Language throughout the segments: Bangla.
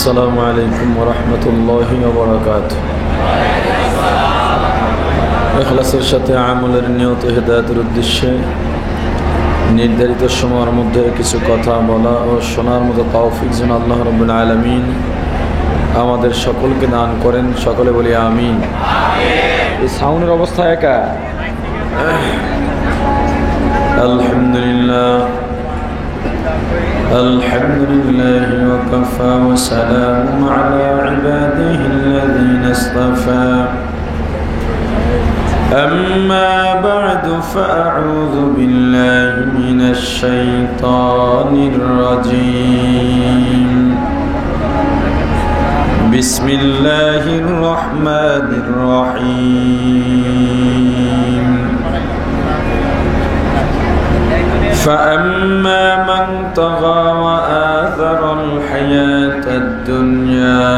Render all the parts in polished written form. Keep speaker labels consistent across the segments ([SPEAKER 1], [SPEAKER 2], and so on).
[SPEAKER 1] আসসালামু আলাইকুম ওয়া রাহমাতুল্লাহি ওয়া বারাকাতুহু। ইখলাসের সাথে আমলের নিয়ত হেদায়েতের উদ্দেশ্যে নির্ধারিত সময়ের মধ্যে কিছু কথা বলা ও শোনার মতো তৌফিক যেন আল্লাহ রাব্বুল আলামিন আমাদের সকলকে দান করেন। সকলে বলি আমিন। এই সাউন্ডের অবস্থা একা। আলহামদুলিল্লাহ الحمد لله وكفى وسلام على عباده الذين اصطفى أما بعد فأعوذ بالله من الشيطان الرجيم بسم الله الرحمن الرحيم فأما من طغى وآثر الحياة الدنيا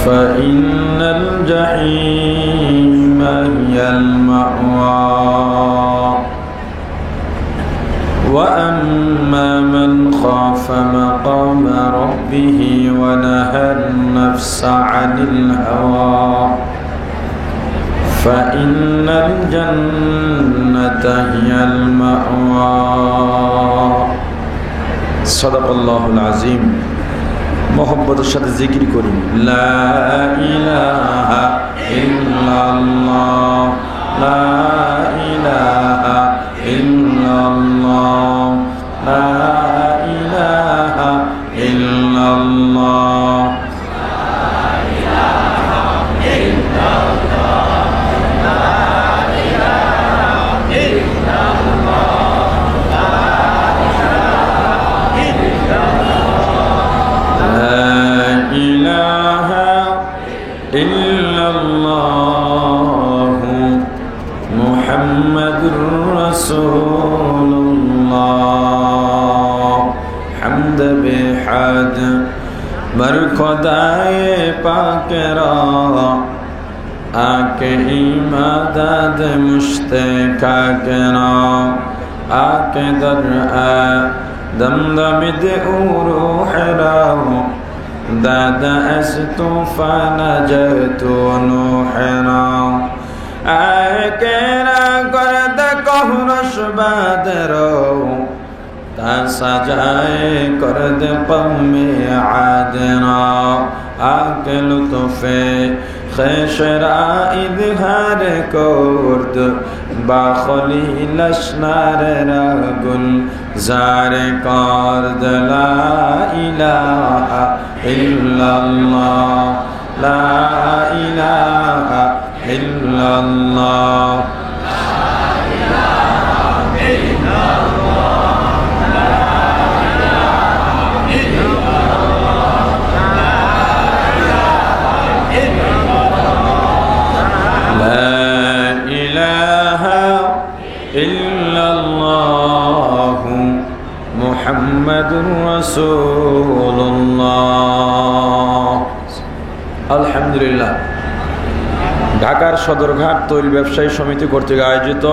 [SPEAKER 1] فإن الجحيم هي المأوى وأما من خاف مقام ربه ونهى النفس عن الهوى فإن الجنة هي المأوى صدق الله العظيم। محبت সাথে জিকির করি লা ইলাহা ইল্লাল্লাহ লা ইলাহা ইল্লাল্লাহ লা ইলাহা ইল্লাল্লাহ মুহাম্মাদুর রাসূলুল্লাহ হামদ বিহাদ बर खुदाए पाकरा आके इमादद मुश्तका करा आके दर दमदमिद रूह राहो दादा अस तूफान जतो नूहरा आके ना करद कहरश बादरो ता सजाए करद पम्मे आदना आके लुत्फे खैशरा इजहार करद बाखलील अशनार रागुल जार करद ला इलाहा इल्लल्लाह ला इलाहा इल्लल्लाह মুহাম্মাদুর রাসূলুল্লাহ। আলহামদুলিল্লাহ। ঢাকার সদরঘাট তৈল ব্যবসায়ী সমিতি কর্তৃক আয়োজিত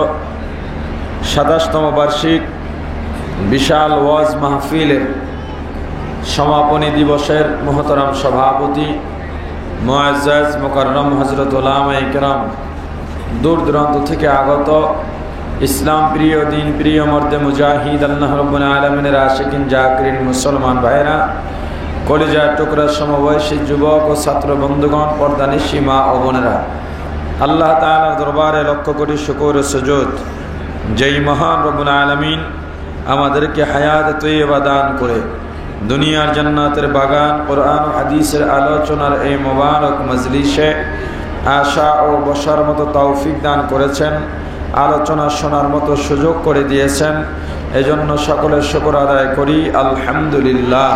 [SPEAKER 1] ২৭তম বার্ষিক বিশাল ওয়াজ মাহফিলের সমাপনী দিবসের মোহতারাম সভাপতি মুআজ্জাজ মুকাররম হযরত উলামায়ে কেরাম, দূর দূরান্ত থেকে আগত ইসলাম প্রিয় দিন প্রিয় মর্দে মুজাহিদ আল্লাহ রাব্বুল আলামিনের আশিকিন জাকিরিন মুসলমান ভাইরা, কলিজার টুকরা সমবয়সী যুবক ও ছাত্র বন্ধুগণ, পর্দানিশী মা ও বোনেরা, আল্লাহ তাআলার দরবারে লক্ষ কোটি শুকর ও সুজুদ, যেই মহান রব্বুল আলামিন আমাদেরকে হায়াত তৈয়বা দান করে দুনিয়ার জান্নাতের বাগান কোরআন ও হাদিসের আলোচনার এই মোবারক মজলিসে আসা ও বসার মতো তৌফিক দান করেছেন, আলোচনা শোনার মতো সুযোগ করে দিয়েছেন। এজন্য সকলের শুকর আদায় করি, আলহামদুলিল্লাহ।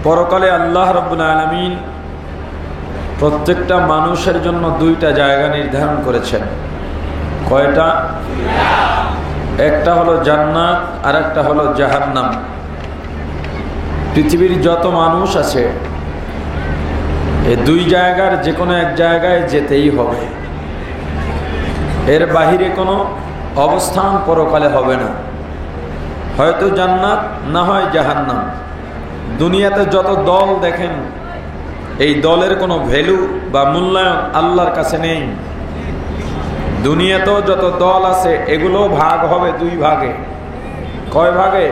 [SPEAKER 1] পরকালে আল্লাহ রাব্বুল আলামিন প্রত্যেকটা মানুষের জন্য দুইটা জায়গা নির্ধারণ করেছেন। কয়টা? একটা হলো জান্নাত আর একটা হলো জাহান্নাম। পৃথিবীর যত মানুষ আছে এই দুই জায়গার যে কোনো এক জায়গায় যেতেই হবে, এর বাহিরে কোনো অবস্থান পরকালে হবে না। হয়তো জান্নাত, না হয় জাহান্নাম। দুনিয়াতে যত দল দেখেন এই দলের কোনো ভ্যালু বা মূল্যায়ন আল্লাহর কাছে নেই। দুনিয়াতেও যত দল আছে এগুলো ভাগ হবে দুই ভাগে। কয় ভাগে?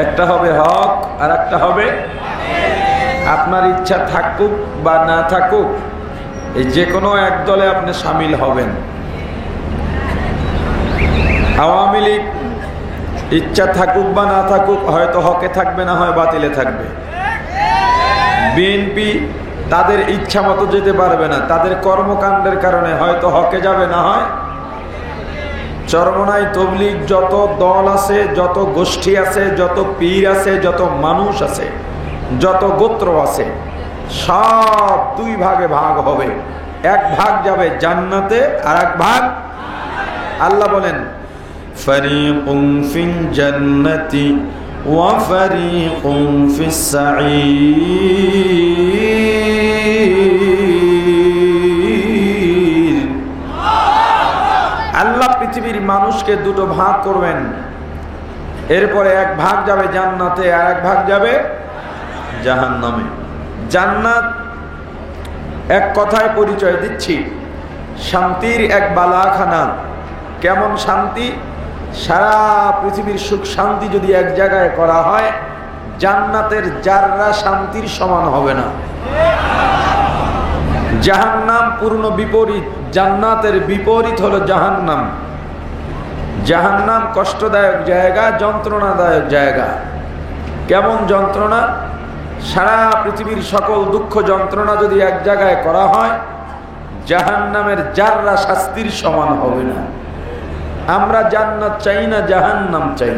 [SPEAKER 1] একটা হবে হক আর একটা হবে, আপনার ইচ্ছা থাকুক বা না থাকুক এই যে কোনো এক দলে আপনি শামিল হবেন। আওয়ামী লীগ ইচ্ছা থাকুক বা না থাকুক হয়তো হকে থাকবে, না হয় বাতিলে থাকবে। বিএনপি তাদের ইচ্ছা মতো যেতে পারবে না, তাদের কর্মকাণ্ডের কারণে হয়তো হকে যাবে, না হয় চরমনাই তবলিগ যত দল আছে, যত গোষ্ঠী আছে, যত পীর আছে, যত মানুষ আছে, যত গোত্র আছে, সব দুই ভাগে ভাগ হবে। এক ভাগ যাবে জান্নাতে আর এক ভাগ, আল্লাহ বলেন ফারিকুন ফিল জান্নাতি ওয়া ফারিকুন ফিস সাঈর। আল্লাহ পৃথিবীর মানুষকে দুটো ভাগ করবেন, এরপরে এক ভাগ যাবে জান্নাতে আর এক ভাগ যাবে জাহান্নামে। জান্নাত এক কথায় পরিচয় দিচ্ছি, শান্তির এক বালাখানা। কেমন শান্তি? সারা পৃথিবীর সুখ শান্তি যদি এক জায়গায় করা হয় জান্নাতের যাররা শান্তির সমান হবে না। জাহান্নাম পূর্ণ বিপরীত, জান্নাতের বিপরীত হলো জাহান্নাম। জাহান্নাম কষ্টদায়ক জায়গা, যন্ত্রণাদায়ক জায়গা। কেমন যন্ত্রণা? সারা পৃথিবীর সকল দুঃখ যন্ত্রণা যদি এক জায়গায় করা হয় জাহান্নামের যাররা শাস্তির সমান হবে না। আমরা জান্নাত চাই না, জাহান্নাম চাই।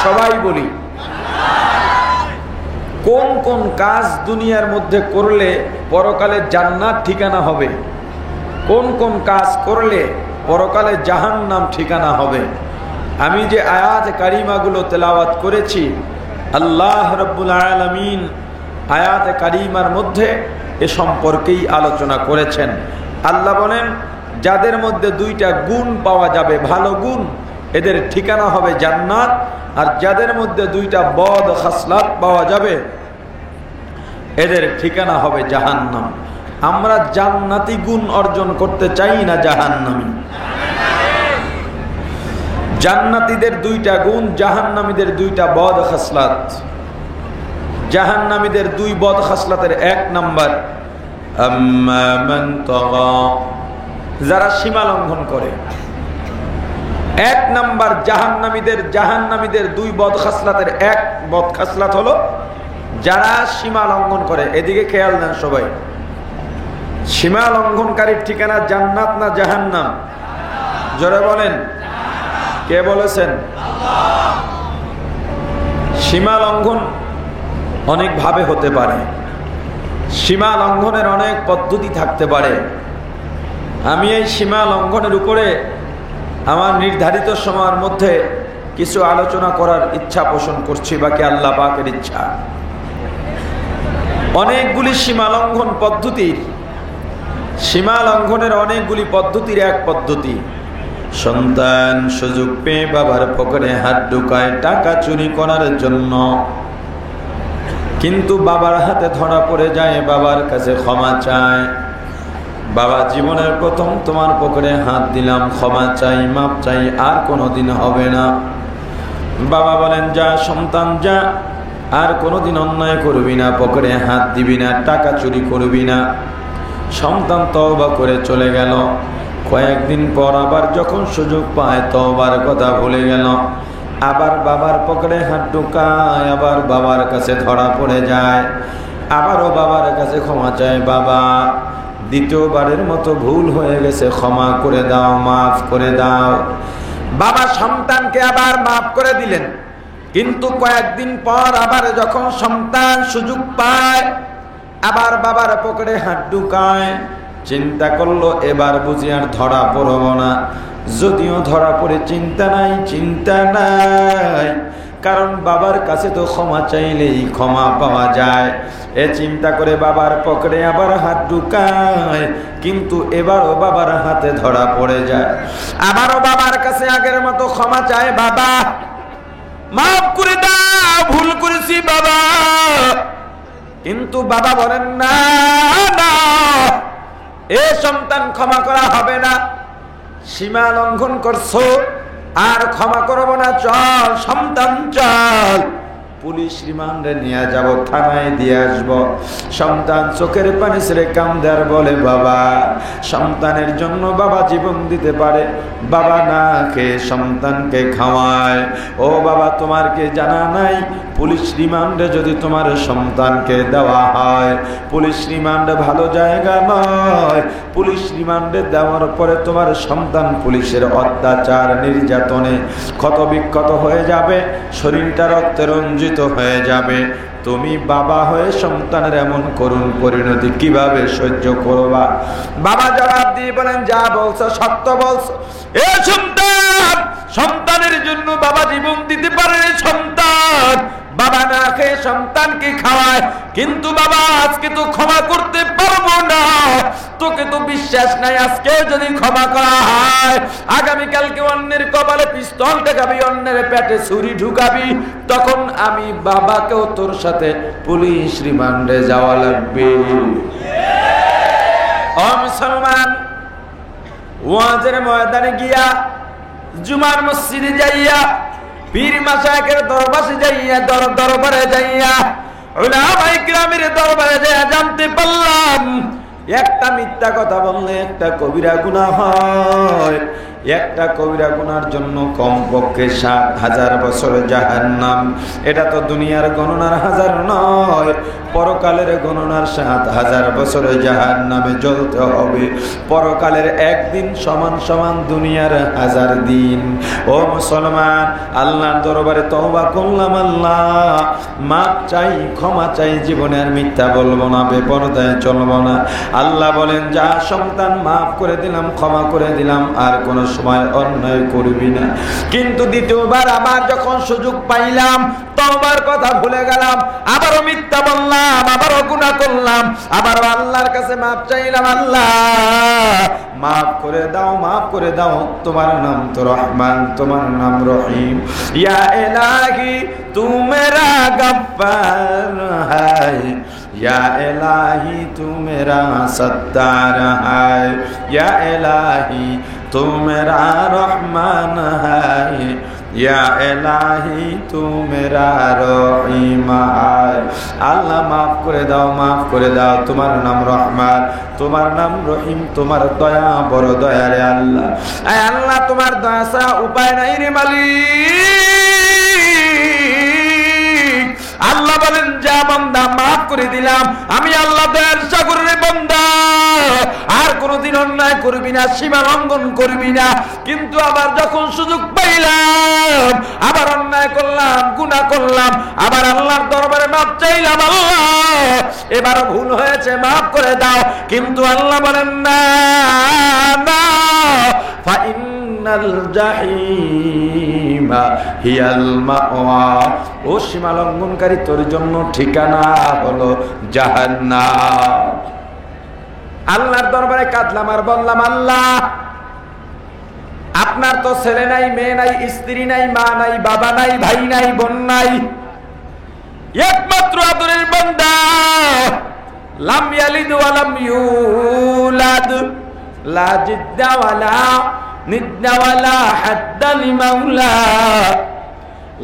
[SPEAKER 1] সবাই বলি কোন কোন কাজ দুনিয়ার মধ্যে করলে পরকালে জান্নাত ঠিকানা হবে, কোন কোন কাজ করলে পরকালে জাহান্নাম ঠিকানা হবে। আমি যে আয়াত কারিমাগুলো তেলাওয়াত করেছি আল্লাহ রাব্বুল আলামিন আয়াত কারিমার মধ্যে এ সম্পর্কেই আলোচনা করেছেন। আল্লাহ বলেন যাদের মধ্যে দুইটা গুণ পাওয়া যাবে, ভালো গুণ, এদের ঠিকানা হবে জান্নাত। আর যাদের মধ্যে দুইটা বদ খাসলাত পাওয়া যাবে এদের ঠিকানা হবে জাহান্নাম। আমরা জান্নাতি গুণ অর্জন করতে চাই না জাহান্নামী। জান্নাতীদের দুইটা গুণ, জাহান্নামীদের দুইটা বদ খাসলাত। জাহান্নামীদের দুই বদ খাসলাতের এক নাম্বার আম্মা মান তাগা, যারা সীমা লঙ্ঘন করে। এক নাম্বার জাহান্নামীদের দুই বদ খাসলাতের এক বদ খাসলাত হলো যারা সীমা লঙ্ঘন করে। এদিকে খেয়াল দেন সবাই, সীমা লঙ্ঘনকারীর ঠিকানা জান্নাত না জাহান্নাম? জোরে বলেন, কে বলেছেন? সীমা লঙ্ঘন অনেক ভাবে হতে পারে, সীমা লঙ্ঘনের অনেক পদ্ধতি থাকতে পারে। আমি এই সীমা লঙ্ঘনের উপরে আমার নির্ধারিত সময়ের মধ্যে কিছু আলোচনা করার ইচ্ছা পোষণ করছি, বাকি আল্লাহ পাকের ইচ্ছা। অনেকগুলি সীমা লঙ্ঘন পদ্ধতির, সীমা লঙ্ঘনের অনেকগুলি পদ্ধতির এক পদ্ধতি, সন্তান সুযোগ পেয়ে বাবার পকেটে হাত ঢুকায় টাকা চুরি করার জন্য, কিন্তু বাবার হাতে ধরা পড়ে যায়, বাবার কাছে ক্ষমা চায়। বাবা, জীবনের প্রথম তোমার পকেটে হাত দিলাম, ক্ষমা চাই, মাপ চাই, আর কোনোদিন হবে না। বাবা বলেন যা সন্তান যা, আর কোনোদিন অন্যায় করবি না, পকেটে হাত দিবি না, টাকা চুরি করবি না। সন্তান তওবা করে চলে গেল। কয়েকদিন পর আবার যখন সুযোগ পায় তওবার কথা ভুলে গেল। আবার বাবার পকেটে হাত ঢুকায়, আবার বাবার কাছে ধরা পড়ে যায়, আবারও বাবার কাছে ক্ষমা চায়, বাবা দ্বিতীয়বারের মতো ভুল হয়ে গেছে, ক্ষমা করে দাও, মাফ করে দাও। বাবা সন্তানকে আবার মাফ করে দিলেন, কিন্তু কয়েকদিন পর আবার যখন সন্তান সুযোগ পায় আবার বাবার পকেটে হাত ঢুকায়, চিন্তা করলো এবার বুঝি আর ধরা পড়ব না। যদিও ধরা পড়ে চিন্তা নাই, কারণ বাবার কাছে তো ক্ষমা চাইলেই ক্ষমা পাওয়া যায়। এ চিন্তা করে বাবার পকেটে আবার হাত ঢুকায়, কিন্তু এবারও বাবার হাতে ধরা পড়ে যায়। আবারও বাবার কাছে আগের মতো ক্ষমা চায়, বাবা মাফ করে দাও, ভুল করেছি বাবা। কিন্তু বাবা বলেন না, এ সন্তান ক্ষমা করা হবে না, সীমা লঙ্ঘন করছো, আর ক্ষমা করবো না, চল সন্তান চল, পুলিশ রিমান্ডে নিয়ে যাব, থানায় দিয়ে আসবো। সন্তান চোখের পানি ছেড়ে কান্দে আর বলে, বাবা সন্তানের জন্য বাবা জীবন দিতে পারে, বাবা না খেয়ে সন্তানকে খাওয়ায়। ও বাবা, তোমার কি জানা নাই পুলিশ রিমান্ডে যদি তোমার সন্তানকে দেওয়া হয়, পুলিশ রিমান্ডে ভালো জায়গা নয়। পুলিশ রিমান্ডে দেওয়ার পরে তোমার সন্তান পুলিশের অত্যাচার নির্যাতনে ক্ষতবিক্ষত হয়ে যাবে, শরীরটা রক্তে রঞ্জিত হয়ে যাবে। তুমি বাবা হয়ে সন্তানের এমন করুণ পরিণতি কিভাবে সহ্য করবা? বাবা জবাব দিয়ে বলেন, যা বলছো সত্য বলছো। এ সন্তান, সন্তানের জন্য বাবা জীবন দিতে পারে, সন্তান বাবা না খেয়ে সন্তানকে খাওয়ায়, কিন্তু বাবা আজকে তো ক্ষমা করতে পারবো না, তোকে তো বিশ্বাস নাই, আজকে যদি ক্ষমা করা হয় আগামীকালকে অন্যের কপালে পিস্তল ঠেকাবি, অন্যের পেটে ছুরি ঢুকাবি, তখন আমি বাবাকেও তোর সাথে পুলিশ রিমান্ডে যাওয়া লাগবে। ও মুসলমান, ওয়াজের ময়দানে গিয়া, জুমার মসজিদে যাইয়া, পীর মাশায়েখের দরবারে যাইয়া, দরবারে যাইয়া, উলামায়ে কিরামের দরবারে যাইয়া জানতে পারলাম একটা মিথ্যা কথা বললে একটা কবিরা গুনাহ হয়। একটা কবিরা গুনার জন্য কমপক্ষে ৭,০০০ বছর জাহান্নাম। এটা তো দুনিয়ার গণনার হাজার নয়, পরকালের গণনার ৭,০০০ বছর জাহান্নামে জ্বলতে হবে। পরকালের একদিন সমান সমান দুনিয়ার ১০০০ দিন। ও মুসলমান, আল্লাহর দরবারে তওবা করলাম, আল্লাহ মাপ চাই, ক্ষমা চাই, জীবনে আর মিথ্যা বলবো না, বেপরদায় চলবো না। আল্লাহ বলেন, যা সন্তান মাফ করে দিলাম, ক্ষমা করে দিলাম, আর কোনো সময় অন্যায় করবি না। কিন্তু দ্বিতীয়বার আবার যখন সুযোগ পাইলাম, তওবার কথা ভুলে গেলাম, আবারও মিথ্যা বললাম, আবারও গুনাহ করলাম, আবারও আল্লাহর কাছে মাফ চাইলাম, আল্লাহ মাফ করে দাও, মাফ করে দাও। তোমার নাম তো রহমান, তোমার নাম রহিম। ইয়া ইলাহি তু মেরা গফফার হায়, या इलाही तू मेरा सत्तार है, या इलाही तू मेरा रहमान है, या इलाही तू मेरा रहीम है। আল্লাহ মাফ করে দাও, মাফ করে দাও। তোমার নাম রহমান, তোমার নাম রহিম, তোমার দয়া বড় দয়া রে আল্লাহ। আয় আল্লাহ, তোমার দয়া ছাড়া উপায় নাই রে মালিক। আল্লাহ বলেন, যা বান্দা মাফ করে দিলাম, আমি আল্লাহ দয়ার সাগরের বান্দা, আর কোনদিন অন্যায় করবি না, সীমা লঙ্ঘন করবি না। কিন্তু আবার যখন সুযোগ পাইলাম, আবার অন্যায় করলাম, গুনাহ করলাম, আবার আল্লাহর দরবারে মাফ চাইলাম, আল্লাহ এবারও ভুল হয়েছে, মাফ করে দাও। কিন্তু আল্লাহ বলেন, না না, ফাইন্নাল জাহিমা হিয়াল মাওয়া, ও সীমা লঙ্ঘনকারী, তোর জন্য ঠিকানা হলো জাহান্নাম। আল্লাহর দরবারে কাঁদলাম আর বললাম, আল্লাহ আপনার তো ছেলে নাই, মেয়ে নাই, স্ত্রী নাই, মা নাই, বাবা নাই, ভাই নাই, বোন নাই, একমাত্র আদরের বান্দা, লাম ইয়ালিদ ওয়া লাম ইউলাদ, লা জিদ্দা ওয়ালা নিদ্দা ওয়ালা হাদ্দা লিমাউলা,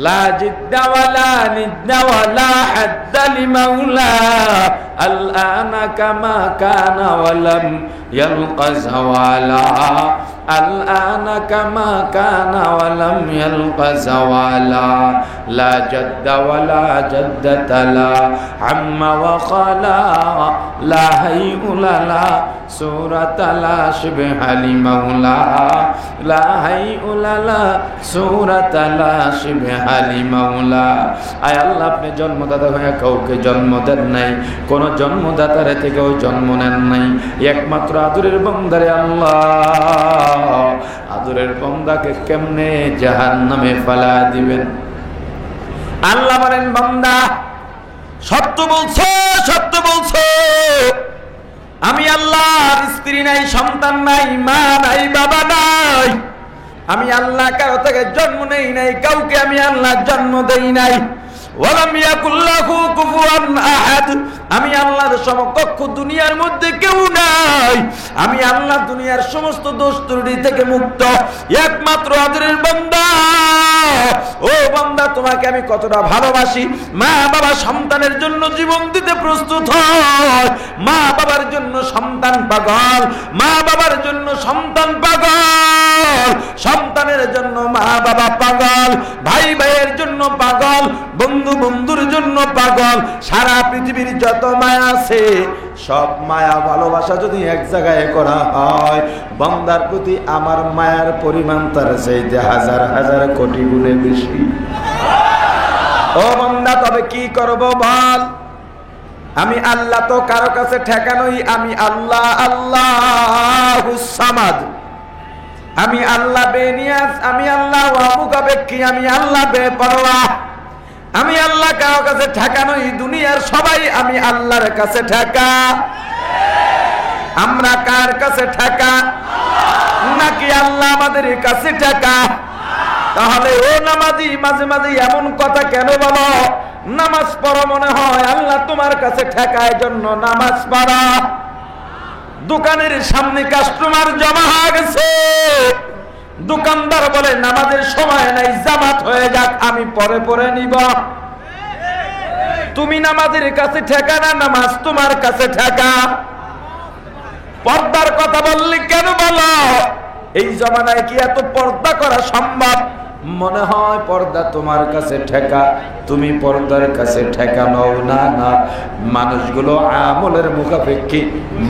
[SPEAKER 1] লা জিদ্দা ওয়ালা নিদ্দা ওয়ালা হাদ্দা লিমাউলা, আল আনা কামা কানা ওয়া লাম ইয়ালকা যাওয়ালা। الآن كما كان ولم يلق زوالا لا جد ولا جدة لا عم وخلا لا هيئ لا صورة لا شبه لمولا لا هيئ لا صورة لا شبه لمولا আয় আল্লাহ আপনি জন্মদাতা হয়ে কাউকে জন্ম দেন নাই, কোন জন্মদাতার থেকেও জন্ম নেন নাই, একমাত্র আদরের বান্দারে আল্লাহ আদরের বান্দাকে কেমনে জাহান্নামে ফেলা দিবেন? আল্লাহ বলেন বান্দা সত্য বলছো, সত্য বলছো, আমি আল্লাহর স্ত্রী নাই, সন্তান নাই, মা নাই, বাবা নাই, আমি আল্লাহ কারো থেকে জন্ম নেই নাই, কাউকে আমি আল্লাহ জন্ম দেই নাই। ওয়ালাম ইয়াকুল লাহু কুফুয়ান আহাদ, আমি আল্লাহর সমকক্ষ দুনিয়ার মধ্যে কেউ নাই, আমি আল্লাহ দুনিয়ার সমস্ত দোষ ত্রুটি থেকে মুক্ত, একমাত্র আদরের বান্দা। ও বান্দা তোমাকে আমি কতটা ভালোবাসি। মা বাবা সন্তানের জন্য জীবন দিতে প্রস্তুত হয়, মা বাবার জন্য সন্তান পাগল, মা বাবার জন্য সন্তান পাগল, সন্তানের জন্য মা বাবা পাগল, ভাই ভাইয়ের জন্য পাগল, বন্ধু বন্ধুর জন্য পাগল। সারা পৃথিবীর যত মায়া আছে সব মায়া ভালোবাসা যদি এক জায়গায় করা হয়, বান্দার প্রতি আমার মায়ার পরিমাণ তার চাইতে হাজার হাজার কোটি গুণে বেশি। ও বান্দা তবে কি করব বল? আমি আল্লাহ তো কারো কাছে ঠেকানোই, আমি আল্লাহ আল্লাহুস সামাদ, আমি আল্লাহ বেনিয়াজ, আমি আল্লাহ ওয়ামুকাবেক্ষী, আমি আল্লাহ বেপরোয়া, আমি আল্লাহ কারো কাছে ঠেকানোই, দুনিয়ার সবাই আমি আল্লাহর কাছে ঠেকা। আমরা কার কাছে ঠেকা? নাকি আল্লাহ আমাদের কাছে ঠেকা? তাহলে ও নামাজি মাঝে মাঝে এমন কথা কেন বলো? নামাজ পড়ো মনে হয় আল্লাহ তোমার কাছে ঠেকায় জন্য নামাজ পড়া। দোকানের সামনে কাস্টমার জমা হয়ে গেছে, দোকানদার বলে নামাজের সময় নাই, জামাত হয়ে যাক, আমি পরে পরে নিব। তুমি নামাজের কাছে ঠেকা না নামাজ তোমার কাছে ঠেকা? পর্দার কথা বললে কেন বলো? এই জমানায় কি এত পর্দা করা সম্ভব? মনে হয় পর্দা তোমার কাছে ঠেকা, তুমি পর্দার কাছে ঠেকা নও। না না, মানুষগুলো আমলের মুখাপেক্ষী,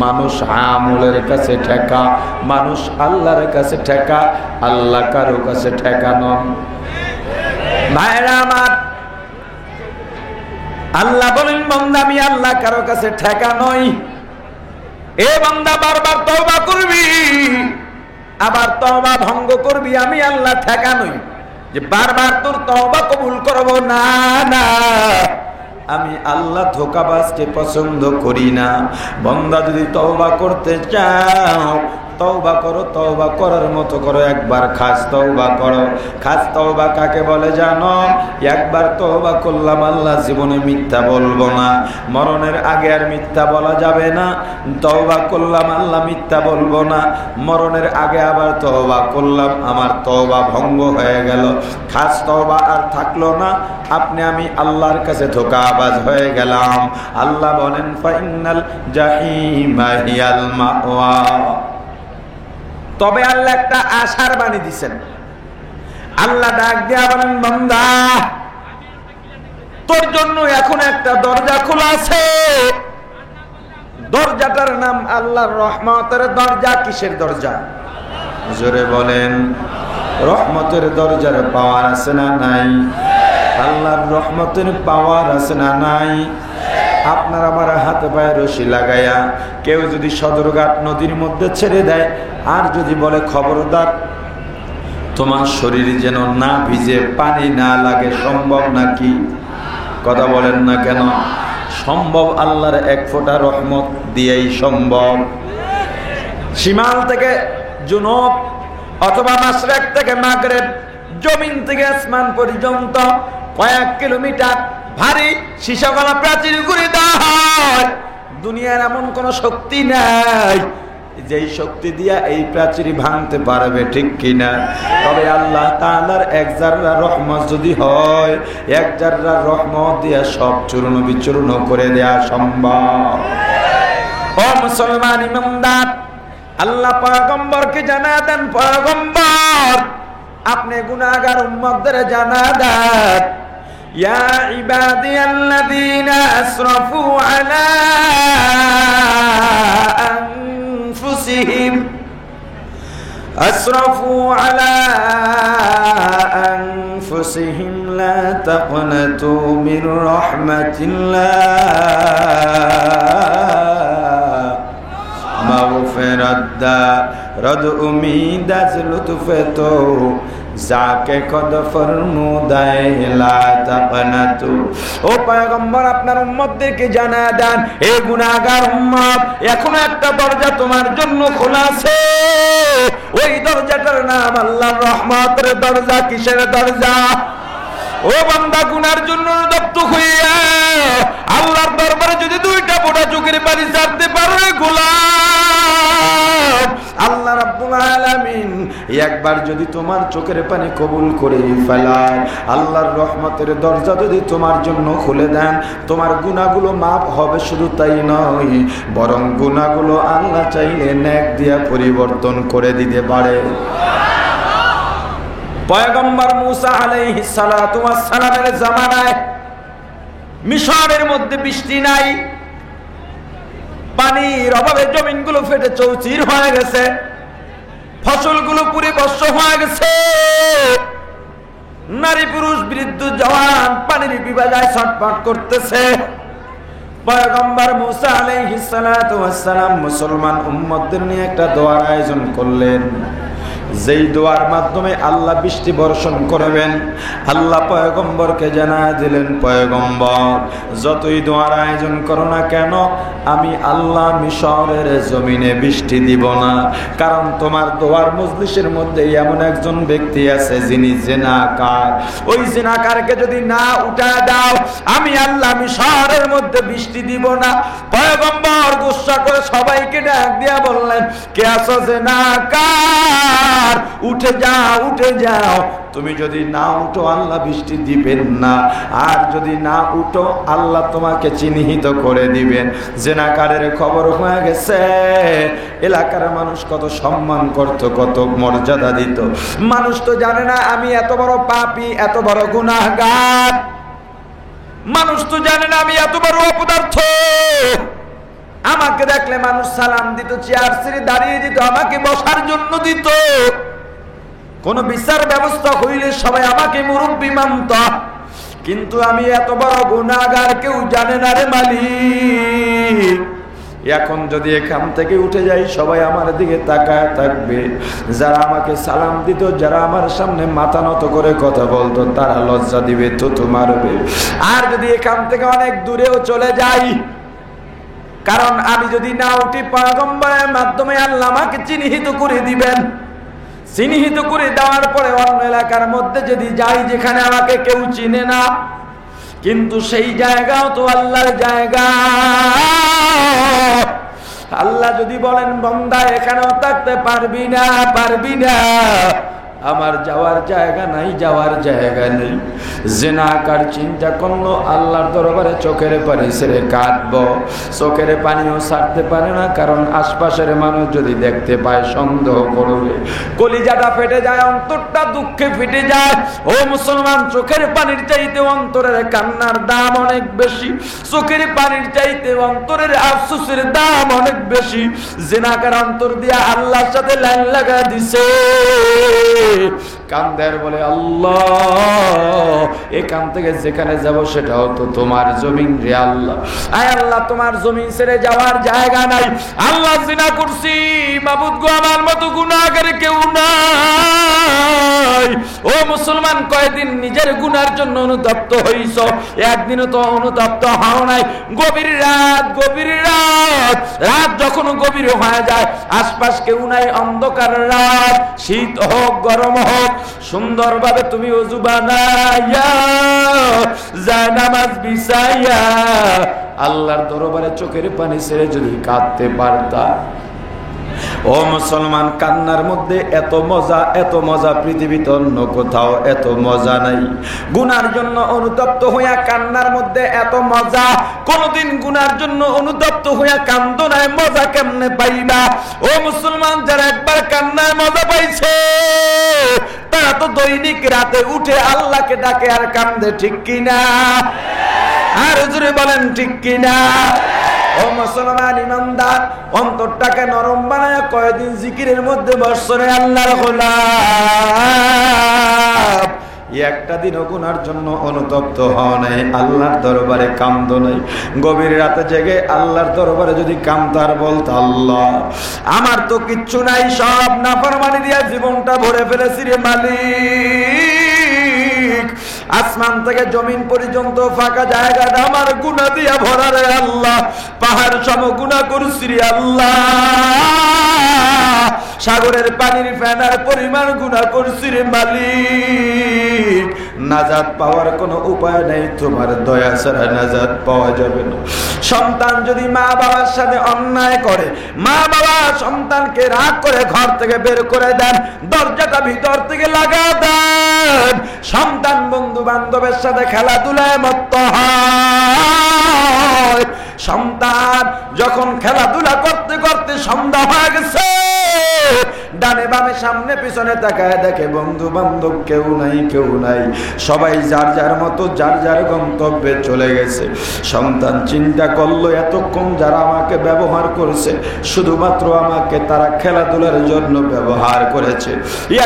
[SPEAKER 1] মানুষ আমলের কাছে ঠেকা, মানুষ আল্লাহর কাছে ঠেকা, আল্লাহ কারো কাছে ঠেকা নন। ভাইরা আমার, আল্লাহ বলেন বান্দা আমি আল্লাহ কারো কাছে ঠেকা নই। এ বান্দা বারবার তওবা করবি, আবার তওবা ভঙ্গ করবি, আমি আল্লাহ ঠেকা নই যে বারবার তোর তওবা কবুল করব না। না, আমি আল্লাহ ধোঁকাবাজকে পছন্দ করি না। বান্দা যদি তওবা করতে চাও তওবা করো, তওবা করার মতো করো, একবার খাস তওবা করো। খাস তওবা কাকে বলে জানো? একবার তওবা করলাম আল্লাহ জীবনে মিথ্যা বলবো না, মরণের আগে আর মিথ্যা বলা যাবে না। তওবা করলাম আল্লাহ মিথ্যা বলবো না, মরণের আগে আবার তওবা করলাম, আমার তওবা ভঙ্গ হয়ে গেল, খাস তওবা আর থাকলো না, আপনি আমি আল্লাহর কাছে ধোঁকাবাজ হয়ে গেলাম। আল্লাহ বলেন ফাইনাল জাহিমা হিয়াল মাওয়া। তবে আল্লাহ একটা আশার বাণী দিছেন। আল্লাহ ডাক দিয়া বলেন বান্দা তোর জন্য এখন একটা দরজা খোলা আছে, দরজাটার নাম আল্লাহর রহমতের দরজা। কিসের দরজা? জোরে বলেন। রহমতের দরজার পাওয়ার আছে না নাই? আল্লাহর রহমতের পাওয়ার আছে না নাই? আপনার আমার হাতে পায়ে রশি লাগাইয়া কেউ যদি সদরঘাট নদীর মধ্যে ছেড়ে দেয়, আর যদি বলে খবরদার তোমার শরীর যেন না ভিজে, পানি না লাগে, সম্ভব নাকি? কথা বলেন না কেন? সম্ভব। আল্লাহর এক ফোঁটা রহমত দিয়েই সম্ভব। শিমাল থেকে জুনুব অথবা মাশরিক থেকে মাগরিব, জমিন থেকে আসমান পর্যন্ত কয়েক কিলোমিটার ভারী সীসাগলা প্রাচীর ঘুরে দেওয়া হয়। দুনিয়ার এমন কোন শক্তি নাই যেই শক্তি দিয়া এই প্রাচীর ভাঙতে পারবে, ঠিক কিনা? তবে আল্লাহ তাআলার এক জাররা রহমত যদি হয়, এক জাররা রহমত দিয়া সব চূর্ণ বিচূর্ণ করে দেয়া সম্ভব। ও মুসলমান ইমানদার, আল্লাহ পয়গম্বরকে জানা দেন, পয়গম্বর আপনি গুনাহগার উম্মতদের জানা দেন, ইয়া ইবাদিয়াল্লাযীনা আসরাফু আলা আনফুসিহিম أنفسهم لا تقنطوا من رحمة الله مغفرت رد امید از لطف تو যাকে কদ ফরমুদায় লা তাকনাতু। ও পয়গম্বর আপনার উম্মতদেরকে জানা দেন, হে গুনাহগার উম্মত, এখনো একটা দরজা তোমার জন্য খোলা আছে। ওই দরজাটার নাম আল্লাহর রহমতের দরজা। কিসের দরজা? ও বান্দা, গুনার জন্য অনুতপ্ত হইয়া আল্লাহর দরবারে যদি দুইটা ফোঁটা চোখের পানি ছাড়তে পারো গোলাম, আল্লাহ রাব্বুল আলামিন একবার যদি তোমার চোখের পানি কবুল করে ফেলায়, আল্লাহর রহমতের দরজা যদি তোমার জন্য খুলে দেন, তোমার গুনাহগুলো মাফ হবে। শুধু তাই নয়, বরং গুনাহগুলো আল্লাহ চাইলে নেক দিয়া পরিবর্তন করে দিতে পারে। পয়গম্বর মুসা আলাইহিস সালাতু ওয়াস সালামের জামানায় মিশরের মধ্যে বৃষ্টি নাই, পানির অভাবে জমিনগুলো ফেটে চৌচির হয়ে গেছে, ফসলগুলো পুরে বর্ষ হয়ে গেছে, নারী পুরুষ বৃদ্ধ জওয়ান পানির বিবাজায় ছটফট করতেছে। পয়গম্বর মুসা আলাইহিস সালাতু ওয়াস সালাম মুসলমান উম্মতদের নিয়ে একটা দোয়ার আয়োজন করলেন, যেই দোয়ার মাধ্যমে আল্লাহ বৃষ্টি বর্ষণ করবেন। আল্লাহ পয়গম্বরকে জানায় দিলেন, পয়গম্বর যতই দোয়ার আয়োজন করো না কেন, আমি আল্লাহ মিশরের জমিনে বৃষ্টি দিব না। কারণ তোমার দোয়ার মজলিসের মধ্যে এমন একজন ব্যক্তি আছে যিনি জিনাকার। ওই জিনাকারকে যদি না উঠা দাও, আমি আল্লাহ মিশরের মধ্যে বৃষ্টি দিব না। পয়গম্বর গুসা করে সবাইকে ডাক দিয়া বললেন, কে আছো জিনাকার, উঠে যাও, উঠে যাও। তুমি যদি না উঠো আল্লাহ বৃষ্টি দিবেন না, আর যদি না উঠো আল্লাহ তোমাকে চিহ্নিত করে দিবেন। জেনাকারের খবর হয়ে গেছে। এলাকার মানুষ কত সম্মান করত, কত মর্যাদা দিত। মানুষ তো জানে না আমি এত বড় পাপী, এত বড় গুনাহগার। মানুষ তো জানে না আমি এত বড় অপদার্থ। আমাকে দেখলে মানুষ সালাম দিত, চেয়ার ছেড়ে দাঁড়িয়ে দিত, আমাকে বসার জন্য দিত। কোন বিচার ব্যবস্থা হইলে সবাই আমাকে মুরব্বি মানত। কিন্তু আমি এত বড় গুনাহগার কেউ জানে না রে মালিক। এখন যদি এখান থেকে উঠে যাই সবাই আমার দিকে তাকায় থাকবে। যারা আমাকে সালাম দিত, যারা আমার সামনে মাথা নত করে কথা বলতো, তারা লজ্জা দিবে, থুতু মারবে। আর যদি এখান থেকে অনেক দূরেও চলে যাই, কারণ আমি যদি না উঠি পয়গম্বরের মাধ্যমে আল্লাহ আমাকে চিহ্নিত করে দিবেন। চিহ্নিত করে দেওয়ার পরে অন্য এলাকার মধ্যে যদি যাই যেখানে আমাকে কেউ চিনে না, কিন্তু সেই জায়গাও তো আল্লাহর জায়গা। আল্লাহ যদি বলেন বান্দা এখানেও থাকতে পারবি না, পারবি না, আমার যাওয়ার জায়গা নাই, যাওয়ার জায়গা নেই। জিনাকার চিন্তা করলো আল্লাহর দরবারে চোখের পানি ছেড়ে কাঁদবো। চোখের পানিও ছাড়তে পারে না, কারণ আশপাশের মানুষ যদি দেখতে পায় সন্দেহ করবে। কলিজাটা ফেটে যায়, অন্তরটা দুঃখে ফেটে যায়। ও মুসলমান, চোখের পানির চাইতে অন্তরের কান্নার দাম অনেক বেশি। চোখের পানির চাইতে অন্তরের আফসোসের দাম অনেক বেশি। জিনাকার অন্তর দিয়া আল্লাহর সাথে লাইন লাগা দিছে। কান্দার বলে, আল্লাহ এখান থেকে যেখানে যাব সেটাও তো তোমার জমিন রে আল্লাহ। আয় আল্লাহ, তোমার জমিন ছেড়ে যাওয়ার জায়গা নাই। আল্লাহ জিনা করছি, মাবুদ গো আমার মতো গুনাহগার কেউ নাই। ও মুসলমান, কয়দিন নিজের গুনার জন্য অনুতপ্ত হইছ? একদিনও তো অনুতপ্ত হও নাই। গভীর রাত, গভীর রাত, রাত যখন গভীর হয়ে যায়, আশপাশ কেউ নাই, অন্ধকার রাত, শীত হোক গরম হোক, সুন্দরভাবে তুমি ওযু বানাইয়া জানামাজ বিছাইয়া আল্লাহর দরবারে চোখের পানি ছেড়ে যদি কাঁদতে পারতা, ও মুসলমান, কান্নার মধ্যে এত মজা পৃথিবীতে অন্য কোথাও এত মজা নাই। গুনার জন্য অনুতপ্ত হইয়া কান্নার মধ্যে এত মজা, কোনদিন গুনার জন্য অনুতপ্ত হইয়া কান্দো নাই, মজা কেমনে পাইবা? ও মুসলমান, যারা একবার কান্নায় মজা পাইছে তারা তো দৈনিক রাতে উঠে আল্লাহকে ডাকে আর কান্দে, ঠিক কিনা? আর জোরে বলেন ঠিক কিনা? ও মুসলমান ইমানদার, অন্তরটাকে নরম বানায় কয়েকদিন জিকিরের মধ্যে বসরে আল্লাহর গোলাম। একটা দিনও গুনার জন্য অনুতপ্ত হওয়া নাই, আল্লাহর দরবারে কান্দ নাই। গভীর রাতে জেগে আল্লাহর দরবারে যদি কান্দার বলতো, আল্লাহ আমার তো কিচ্ছু নাই, সব নাফরমানি দিয়া জীবনটা ভরে ফেলেছি রে মালিক, আসমান থেকে জমিন পর্যন্ত ফাঁকা জায়গাটা আমার গুনাহ দিয়া ভরা রে আল্লাহ, পাহাড় সম গুনাহ করছি রে আল্লাহ, সাগরের পানির ফেনার পরিমাণ গুনাহ করছি রে মালিক, নাজাত পাওয়ার কোনো উপায় নেই, তোমার দয়া ছাড়া নাজাত পাওয়া যাবে না। সন্তান যদি মা বাবার সাথে অন্যায় করে, মা বাবা সন্তানকে রাগ করে ঘর থেকে বের করে দেন, দরজাটা ভিতর থেকে লাগা দেন, সন্তান বন্ধু বান্ধবের সাথে খেলাধুলায় মত্ত হয়, সন্তান যখন খেলাধুলা করতে করতে সন্ধ্যা হয়ে গেছে, ডানে বামে সামনে পিছনে তাকায় দেখে বন্ধু বান্ধব কেউ নাই, সবাই যার যার মতো যার যার গন্তব্যে চলে গেছে। সন্তান চিন্তা করলো, এতক্ষণ যারা আমাকে ব্যবহার করেছে শুধুমাত্র আমাকে তারা খেলাধুলার জন্য ব্যবহার করেছে,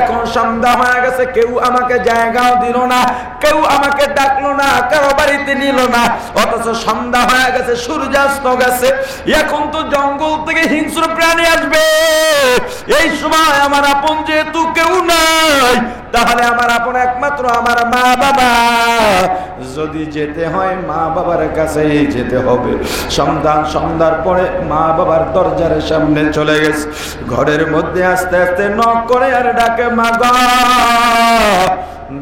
[SPEAKER 1] এখন সন্ধ্যা হয়ে গেছে, কেউ আমাকে জায়গাও দিল না, কেউ আমাকে ডাকলো না, কারো বাড়িতে নিল না, অথচ সন্ধ্যা হয়ে গেছে, সূর্যাস্ত গেছে, এখন তো জঙ্গল থেকে হিংস্র প্রাণী আসবে, এই সময় আমার আপন যেহেতু কেউ নাই, তাহলে আমার আপন একমাত্র আমার মা বাবা, যদি যেতে হয় মা বাবার কাছেই যেতে হবে। সন্তান সন্ধ্যার পরে মা বাবার দরজার সামনে চলে গেছে, ঘরের মধ্যে আস্তে আস্তে নক করে আর ডাকে, মা গো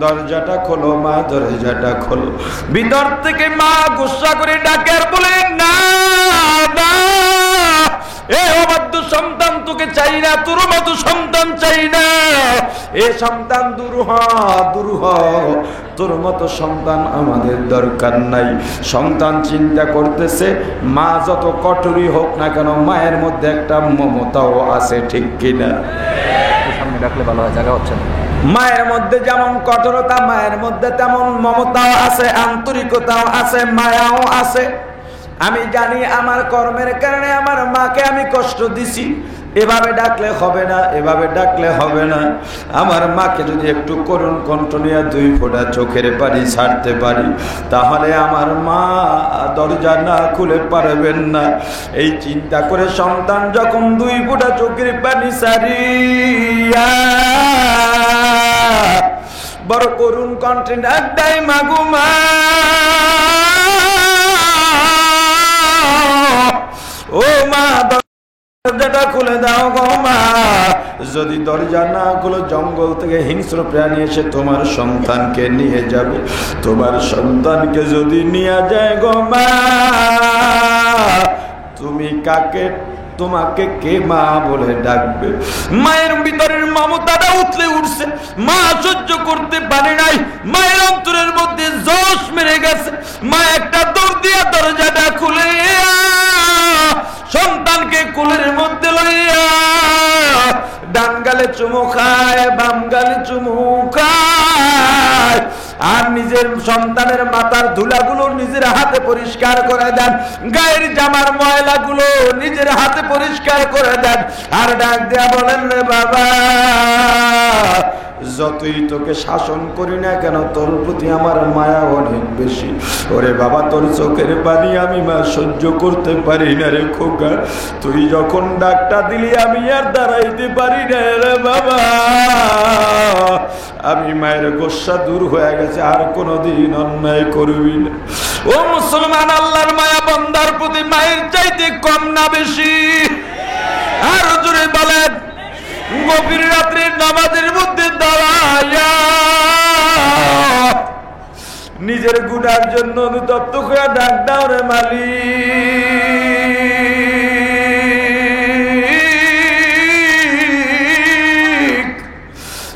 [SPEAKER 1] দরজাটা খোলো, মা দরজাটা খোলো। ভিতর থেকে মা গুসা করে ডাকে আর বলে, না না, এ অবাধ্য সন্তান তোকে চাই না, তোর মতো সন্তান চাই না, এ সন্তান দূর হ, তোর মতো সন্তান আমাদের দরকার নাই। সন্তান চিন্তা করতেছে, মা যত কঠোরই হোক না কেন মায়ের মধ্যে একটা মমতাও আছে, ঠিক কিনা?
[SPEAKER 2] সামনে ডাকলে ভালো হয়, জায়গা হচ্ছে না।
[SPEAKER 1] মায়ের মধ্যে যেমন কঠোরতা, মায়ের মধ্যে তেমন মমতাও আছে, আন্তরিকতাও আছে, মায়াও আছে। আমি জানি আমার কর্মের কারণে আমার মাকে আমি কষ্ট দিছি, এভাবে ডাকলে হবে না, এভাবে ডাকলে হবে না। আমার মাকে যদি একটু করুণ কণ্ঠ নিয়ে 2 ফোঁটা চোখের পানি ছাড়তে পারি, তাহলে আমার মা দরজা না খুলে পারবেন না। এই চিন্তা করে সন্তান যখন 2 ফোঁটা চোখের পানি ছাড়িয়া বড় করুণ কণ্ঠে ডাক দেয়, মাগো মা, ও মা দরজাটা খুলে দাও গো মা, যদি দরজা না খুলো জঙ্গল থেকে হিংস্র প্রাণী এসে তোমার সন্তানকে নিয়ে যাবে, তোমার সন্তানকে যদি নিয়ে যায় গো মা, তুমি কাকে, তোমাকে কে মা বলে ডাকবে? মায়ের ভিতরের মমতাটা উঠলে উঠছে, মা সহ্য করতে পারে নাই, মায়ের অন্তরের মধ্যে জোশ মেরে গেছে, মা একটা দৌড় দিয়া দরজাটা খুলে সন্তানকে কোলের মধ্যে লইয়া ডান গালে চুমু খায়, বাম গালে চুমু খায়, আর নিজের সন্তানের মাথার ধুলাগুলো নিজের হাতে পরিষ্কার করে দেন, গায়ের জামার ময়লাগুলো নিজের হাতে পরিষ্কার করে দেন, আর ডাক দেয়া বলেন, রে বাবা, যতই তোকে শাসন করি না কেন তোর প্রতি আমার মায়া অনেক বেশি। ওরে বাবা, তোর চোখের পানি আমি মা সহ্য করতে পারি না রে খোকা, তুই যখন ডাকটা দিলি আমি আর দাঁড়াইতে পারি না রে বাবা, আমি মায়ের গোসা দূর হয়ে গেছে, আর কোনোদিন অন্যায় করবি না। ও মুসলমান, আল্লাহর মায়া বান্দার প্রতি মায়ের চাইতে কম না বেশি? আর জোরে বলেন। গভীর রাত্রির নামাজের মধ্যে দাঁড়ায়া নিজের গুনার জন্য অনুতপ্ত হয়ে ডাক দাও, রে মালিক,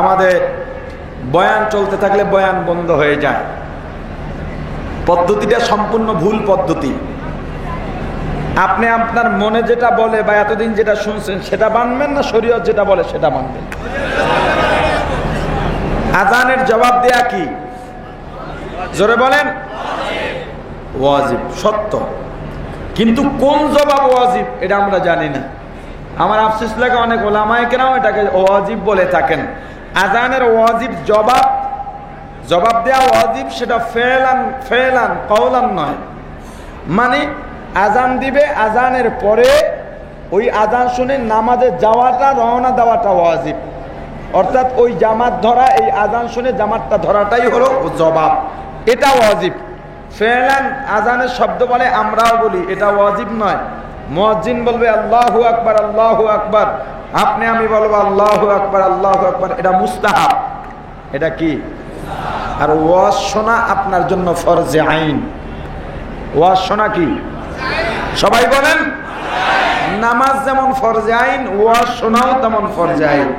[SPEAKER 1] আমাদের বয়ান চলতে থাকলে বয়ান বন্ধ হয়ে যায়। পদ্ধতিটা সম্পূর্ণ ভুল পদ্ধতি। আপনি আপনার মনে যেটা বলে বা এতদিন যেটা শুনছেন সেটা মানবেন, না শরীয়ত যেটা বলে সেটা মানবেন? আজানের জবাব দেয়া কি? জোরে বলেন। ওয়াজিব, সত্য। কিন্তু কোন জবাব ওয়াজিব এটা আমরা জানি না। আমার আফসোস লাগে, অনেক ওলামায়ে কেরাম এটাকে ওয়াজিব বলে থাকেন। আজানের ওয়াজিব জবাব দেওয়া ওয়াজিব, সেটা ফেলান কওলান নয়। মানে আজান দিবে, আজানের পরে ওই আজান শুনে নামাজে যাওয়াটা, রওনা দেওয়াটা ওয়াজিব। অর্থাৎ ওই জামাত ধরা, এই আজান শুনে জামাতটা ধরাটাই হলো জবাব, এটা ওয়াজিব। ফেলান আজানের শব্দ বলে, আমরাও বলি, এটা ওয়াজিব নয়। মুয়াজ্জিন বলবে আল্লাহু আকবার, আল্লাহু আকবার, আপনি আমি বলবো আল্লাহু আকবার, আল্লাহু আকবার, এটা মুস্তাহাব। এটা কি? আর ওয়াজ শোনা আপনার জন্য ফরজে আইন। ওয়াজ শোনা কি? সবাই বলেন। নামাজ যেমন ফরজে আইন, ওয়াজ শোনাও তেমন ফরজে আইন।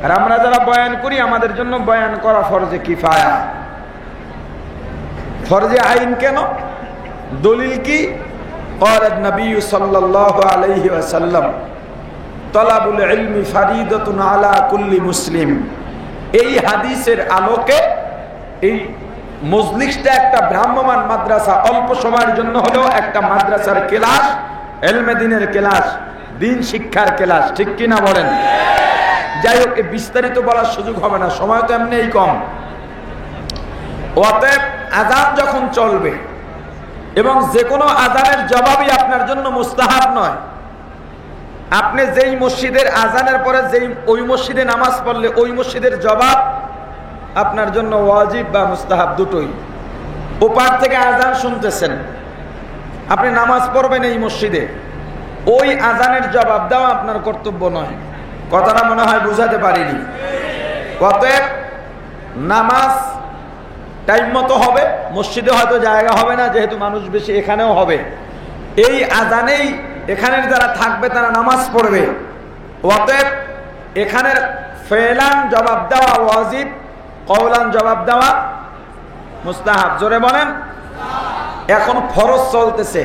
[SPEAKER 1] আর আমরা যারা বয়ান করি, আমাদের জন্য বয়ান করা ফরজে কিফায়া। ফরজে আইন কেন? দলিল কি? ক্বালান নবী সাল্লাল্লাহু আলাইহি ওয়াসাল্লাম তালাবুল ইলমি ফারিদাতুন আলা কুল্লি মুসলিম। এই হাদিসের আলোকে এই মজলিসটা একটা ভ্রাম্যমান মাদ্রাসা, অল্প সময়ের জন্য হলেও একটা মাদ্রাসার ক্লাস, ইলমে দ্বীনের ক্লাস, দ্বীন শিক্ষার ক্লাস, ঠিক কিনা বলেন? যাই হোক, বিস্তারিত বলার সুযোগ হবে না, সময় তো এমনিই কম। অতএব আজান যখন চলবে, এবং যে কোনো আজানের জবাবই আপনার জন্য মুস্তাহাব নয়। আপনি যেই মসজিদের আজানের পরে ওই মসজিদে নামাজ পড়লে ওই মসজিদের জবাব আপনার জন্য ওয়াজিব বা মুস্তাহাব দুটোই। ওপার থেকে আজান শুনতেছেন, আপনি নামাজ পড়বেন এই মসজিদে, ওই আজানের জবাব দেওয়া আপনার কর্তব্য নয়। কথাটা মনে হয় বুঝাতে পারিনি। অতএব নামাজ টাইম মতো হবে, মসজিদে হয়তো জায়গা হবে না যেহেতু মানুষ বেশি, এখানেও হবে। এই আজানেই এখানের যারা থাকবে তারা নামাজ পড়বে। অতএব এখানের ফেলান জবাব দেওয়া ওয়াজিব, কওলান জবাব দেওয়া মুস্তাহাব। জোরে বলেন। এখন ফরজ চলতেছে,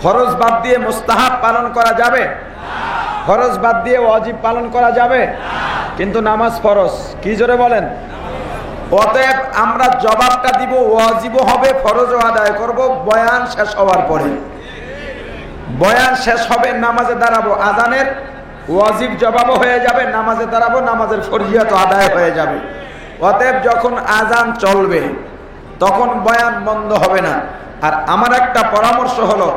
[SPEAKER 1] ফরজ বাদ দিয়ে মুস্তাহাব পালন করা যাবে? ফরজ বাদ দিয়ে ওয়াজিব পালন করা যাবে? কিন্তু নামাজ ফরজ, কি জোরে বলেন? অতএব আমরা জবাবটা দিব, ওয়াজিবও হবে, ফরজও আদায় করব বয়ান শেষ হওয়ার পরে। বয়ান শেষ হবে, নামাজে দাঁড়াবো, আজানের ওয়াজিব জবাবও হয়ে যাবে, নামাজে দাঁড়াবো, নামাজের ফরজিয়াত আদায় হয়ে যাবে। অতএব যখন আজান চলবে তখন বয়ান বন্ধ হবে না। আর আমার একটা পরামর্শ হলো,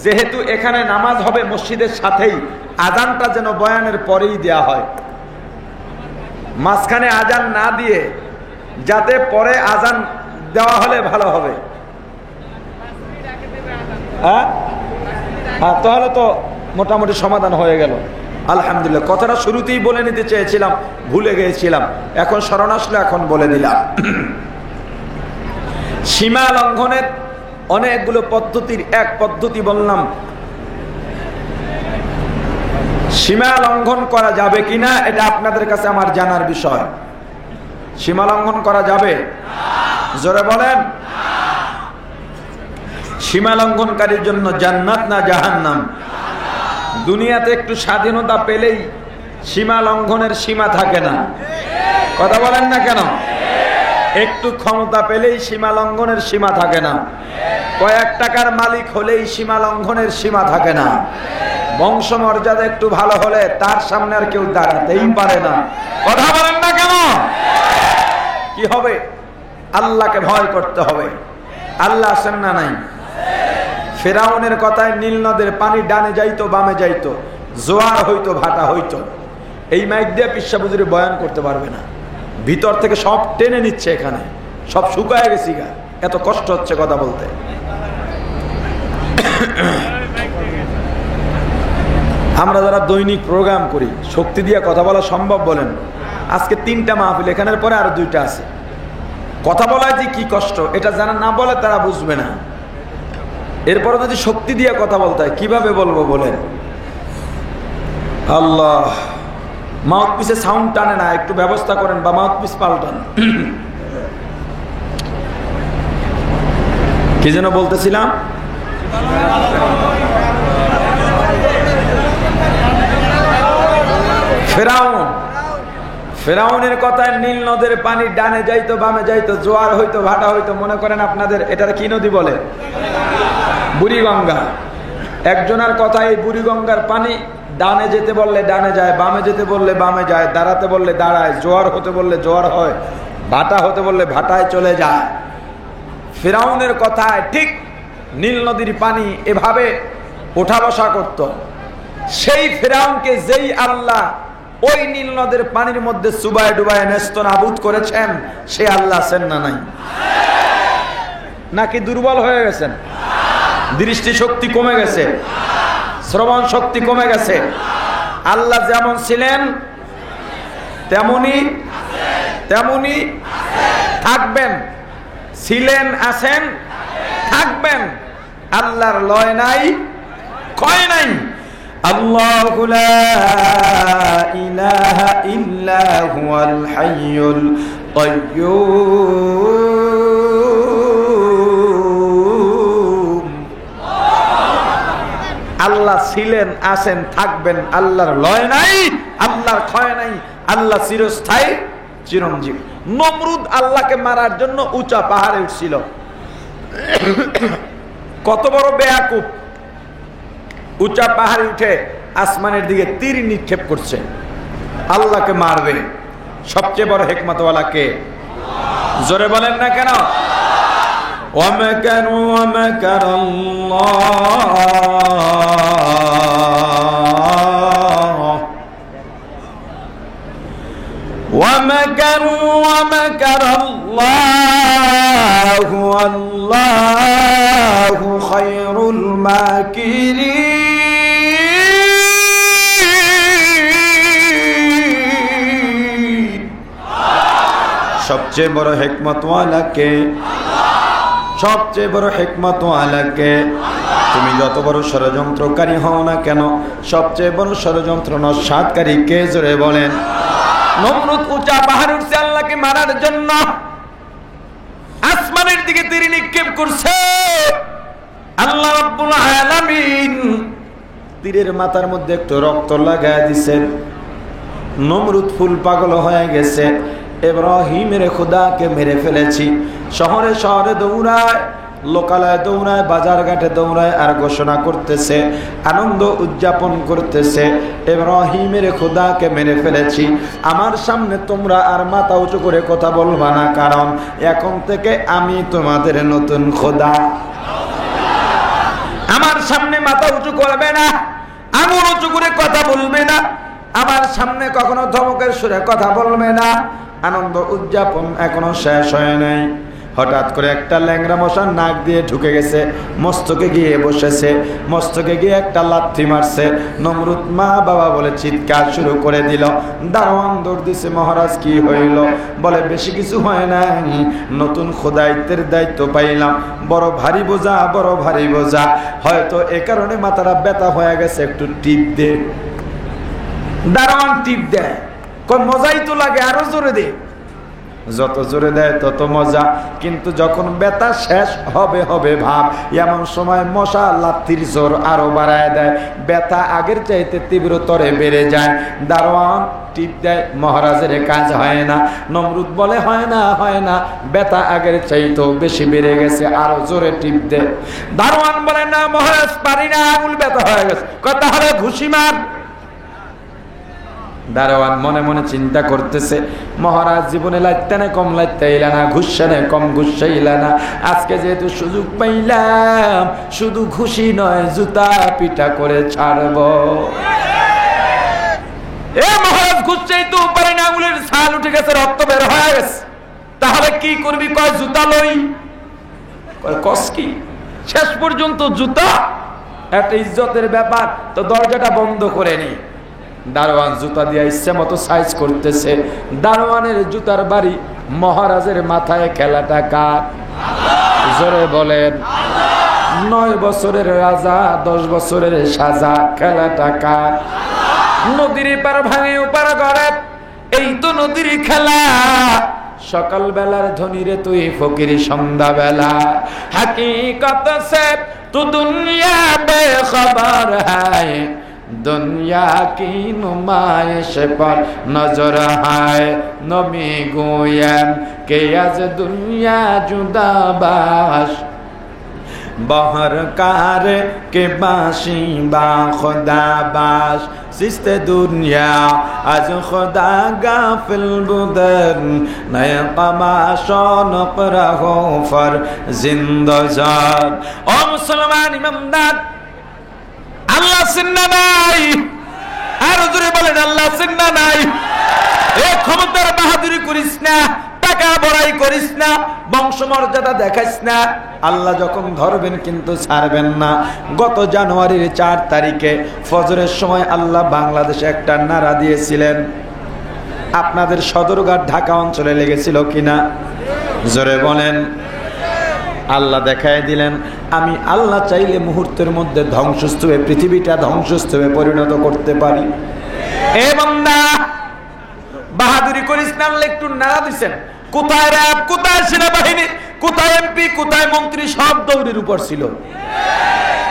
[SPEAKER 1] যেহেতু এখানে নামাজ হবে মসজিদের সাথেই, আজানটা যেন বয়ানের পরেই দেয়া হয়, মাঝখানে আজান না দিয়ে, যাতে পরে আজান দেওয়া হলে ভালো হবে। হ্যাঁ, তাহলে তো মোটামুটি সমাধান হয়ে গেল। আলহামদুলিল্লাহ। কথাটা শুরুতেই বলে নিতে চেয়েছিলাম, ভুলে গিয়েছিলাম, এখন স্মরণ আসলে এখন বলে দিলাম। সীমা লঙ্ঘনের অনেকগুলো পদ্ধতির এক পদ্ধতি বললাম, সীমা লঙ্ঘন করা যাবে কিনা এটা আপনাদের কাছে আমার জানার বিষয়। সীমা লঙ্ঘন করা যাবে? জোরে বলেন। সীমা লঙ্ঘনকারীর জন্য জান্নাত না জাহান্নাম? দুনিয়াতে একটু স্বাধীনতা পেলেই সীমা লঙ্ঘনের সীমা থাকে না। কথা বলেন না কেন? একটু ক্ষমতা পেলেই সীমা লঙ্ঘনের সীমা থাকে না। কয়েক টাকার মালিক হলেই সীমা লঙ্ঘনের সীমা থাকে না। বংশমর্যাদা একটু ভালো হলে তার সামনে আর কেউ দাঁড়াতেই পারে না। কথা বলেন না কেন? কি হবে? আল্লাহকে ভয় করতে হবে। আল্লাহ আছেন না নাই? ফেরাউনের কথায় নীল নদের পানি ডানে যাইতো বামে যাইতো, জোয়ার হইতো ভাটা হইতো। এই মাইক দিয়ে পিসা বুজুরি বয়ান করতে পারবে না, ভিতর থেকে সব টেনে নিচ্ছে, এখানে সব শুকায় গেছি গা, এত কষ্ট হচ্ছে কথা বলতে। আমরা যারা দৈনিক প্রোগ্রাম করি, শক্তি দিয়ে কথা বলা সম্ভব বলেন? আজকে 3টা মাহফিল, এখানের পরে আরো 2টা আছে। কথা বলা যে কি কষ্ট এটা যারা না বলে তারা বুঝবে না। এরপরে যদি শক্তি দিয়ে কথা বলতে হয় কিভাবে বলবো বলেন? আল্লাহ মাউথ পিসে সাউন্ড টানে না, একটু ব্যবস্থা করেন বা মাউথ পিস পাল্টান। কি যেন বলতেছিলাম? ফেরাউনের কথায় নীল নদের পানি ডানে যাইতো বামে যাইতো, জোয়ার হইতো ভাটা হইতো। মনে করেন আপনাদের এটার কি নদী বলে? বুড়িগঙ্গা। একজনের কথায় এই বুড়িগঙ্গার পানি ডানে যেতে বললে ডানে যায়, বামে যেতে বললে বামে যায়, দাঁড়াতে বললে দাঁড়ায়, জোয়ার হতে বললে জোয়ার হয়, ভাটা হতে বললে ভাটায় চলে যায়। ফেরাউনের কথায় ঠিক নীল নদীর পানি এভাবে ওঠা বসা করত। সেই ফেরাউনকে যেই আল্লাহ ওই নীল নদের পানির মধ্যে চুবায় ডুবায় নেস্ত নাবুদ করেছেন, সে আল্লাহ আছেন না নাই? নাকি দুর্বল হয়ে গেছেন? দৃষ্টি শক্তি কমে গেছে, শ্রবণ শক্তি কমে গেছে। আল্লাহ যেমন ছিলেন তেমনি থাকবেন, ছিলেন, আছেন, থাকবেন। আল্লাহর লয় নাই, ক্ষয় নাই। আল্লাহু লা ইলাহা ইল্লা হুয়াল হাইয়ুল কাইয়্যুম। আল্লাহ ছিলেন, আছেন, থাকবেন। আল্লাহর লয় নাই, আল্লাহর ক্ষয় নাই, আল্লাহ চিরস্থায়ী, চিরঞ্জীব। নমরুদ আল্লাহকে মারার জন্য উঁচা পাহাড়ে উঠছিল। কত বড় বেয়াকুব! উঁচা পাহাড়ে উঠে আসমানের দিকে তীর নিক্ষেপ করছে, আল্লাহকে মারবে। সবচেয়ে বড় হিকমতওয়ালা কে? জোরে বলেন না কেন? ওয়ামাকারু ওয়ামাকারাল্লাহ ومكروا ومكر الله والله خير الماكرين। সবচেয়ে বড় হিকমতওয়ালা কে? সবচেয়ে বড় হিকমতওয়ালা কে? তুমি যত বড় ষড়যন্ত্রকারী হও না কেন, সবচেয়ে বড় ষড়যন্ত্র নস্যাৎকারী কে? জোরে বলেন। নমরুদ উঁচা পাহাড়ে উঠছে আল্লাহকে মারার জন্য, আসমানের দিকে তীর নিক্ষেপ করছে। আল্লাহ রাব্বুল আলামিন তীরের মাথার মধ্যে একটু রক্ত লাগায় দিছেন। নমরুদ ফুল পাগল হয়ে গেছে। ইব্রাহিমের খোদাকে মেরে ফেলেছি। শহরে শহরে দৌড়ায়, লোকালয়ে দৌড়ায়, বাজার ঘাটে দৌড়ায়, আর ঘোষণা করতেছে, আনন্দ উদযাপন করতেছে, ইব্রাহিমের খোদাকে মেরে ফেলেছি। আমার সামনে তোমরা আর মাথা উঁচু করে কথা বলবা না, কারণ এখন থেকে আমি তোমাদের নতুন খোদা। আমার সামনে মাথা উঁচু করবে না, আঙুল উঁচু করে কথা বলবে না, আমার সামনে কখনো ধমকের সুরে কথা বলবে না। আনন্দ উদযাপন এখনো শেষ হয় নাই। হঠাৎ করে একটা ল্যাংড়া মশা নাক দিয়ে ঢুকে গেছে, মস্তকে গিয়ে বসেছে, মস্তকে গিয়ে একটা লাথি মারছে। নমরুদ মা বাবা বলে চিৎকার শুরু করে দিল। দারোয়ান দৌড় দিছে, মহারাজ কি হইল? বলে বেশি কিছু হয় না, নতুন খোদাইতের দায়িত্ব পাইলাম, বড় ভারী বোঝা, বড় ভারী বোঝা, হয়তো এ কারণে মাথাটা ব্যথা হয়ে গেছে, একটু টিপ দে। দারোয়ান টিপ দেয়, কই মজাই তো লাগে, আরো জোরে দে। যত জোরে দেয় তত মজা, কিন্তু যখন ব্যথা শেষ হবে হবে ভাব, এমন সময় মশা লাথির জোর আরো বাড়ায় দেয়, ব্যথা আগের চাইতে তীব্রতরে বেড়ে যায়। দারোয়ান টিপ দেয়, মহারাজের কাজ হয় না। নমরুদ বলে হয় না, হয় না, ব্যথা আগের চাইতেও বেশি বেড়ে গেছে, আরো জোরে টিপ দেয়। দারোয়ান বলে না মহারাজ, পারি না, আঙুল ব্যথা হয়ে গেছে। কথা হলে ঘুষি মার। দারোয়ান মনে মনে চিন্তা করতেছে, মহারাজ জীবনে লাইতানে কম লাইতাইলা না, ঘুষানে কম ঘুষাইলা না, আজকে যেহেতু সুযোগ পাইলাম, শুধু খুশি নয়, জুতা পিটা করে ছাড়ব। এ মহারাজ ঘুষাই তো পারে না, আঙুলের ছাল উঠে গেছে, রক্ত বের হয়ে গেছে, তাহলে কি করবি? কয় জুতা লই। কয় কস কি? শেষ পর্যন্ত জুতা একটা ইজ্জতের ব্যাপার, তো দরজাটা বন্ধ করে নি। দারোয়ান জুতা দিয়ে ইচ্ছে মতো সাইজ করতেছে। দারোয়ানের জুতার বাড়ি মহারাজের মাথায়। খেলাটা কার? জোরে বলেন। 9 বছরের রাজা, 10 বছরের সাজা, খেলাটা কার? নদীর পার ভাঙে ওপার গড়ে, এই তো নদীর খেলা। সকাল বেলার ধনীরে তুই ফকির সন্ধ্যা বেলা। হাকিকত সে তু দুনিয়া বেখবর है, दुनिया की नुमाइश पर नजर है। नबी गोयम के आज दुनिया जुदा बाश, बहर कार के बाशी बा खुदा बाश। सिस्ते दुनिया आज खुदा गाफिल बुदन, नए कमाशों पर हो फर जिंदजार। ओ मुसलमान इमामदार, আল্লাহ চিন্না নাই, আর জোরে বলেন আল্লাহ চিন্না নাই। এ ক্ষমতার বাহাদুরি করিস না, টাকা বড়াই করিস না, বংশমর্যাদা দেখাইস না। আল্লাহ যখন ধরবেন কিন্তু ছাড়বেন না। গত জানুয়ারির 4 তারিখে ফজরের সময় আল্লাহ বাংলাদেশে একটা নারা দিয়েছিলেন। আপনাদের সদরঘাট ঢাকা অঞ্চলে লেগেছিল কিনা? জোরে বলেন। আল্লাহ দেখায় দিলেন, আমি আল্লাহ চাইলে মুহূর্তের মধ্যে ধ্বংসস্তূপে, পৃথিবীটা ধ্বংসস্তূপে পরিণত করতে পারি। এ বান্দা, বাহাদুরি করিস না, একটু নাড়া দিছেন। কোথায় র‍্যাব, কোথায় সেনাবাহিনী, কোথায় এমপি, কোথায় মন্ত্রী, সব দৌড়ের উপর ছিল।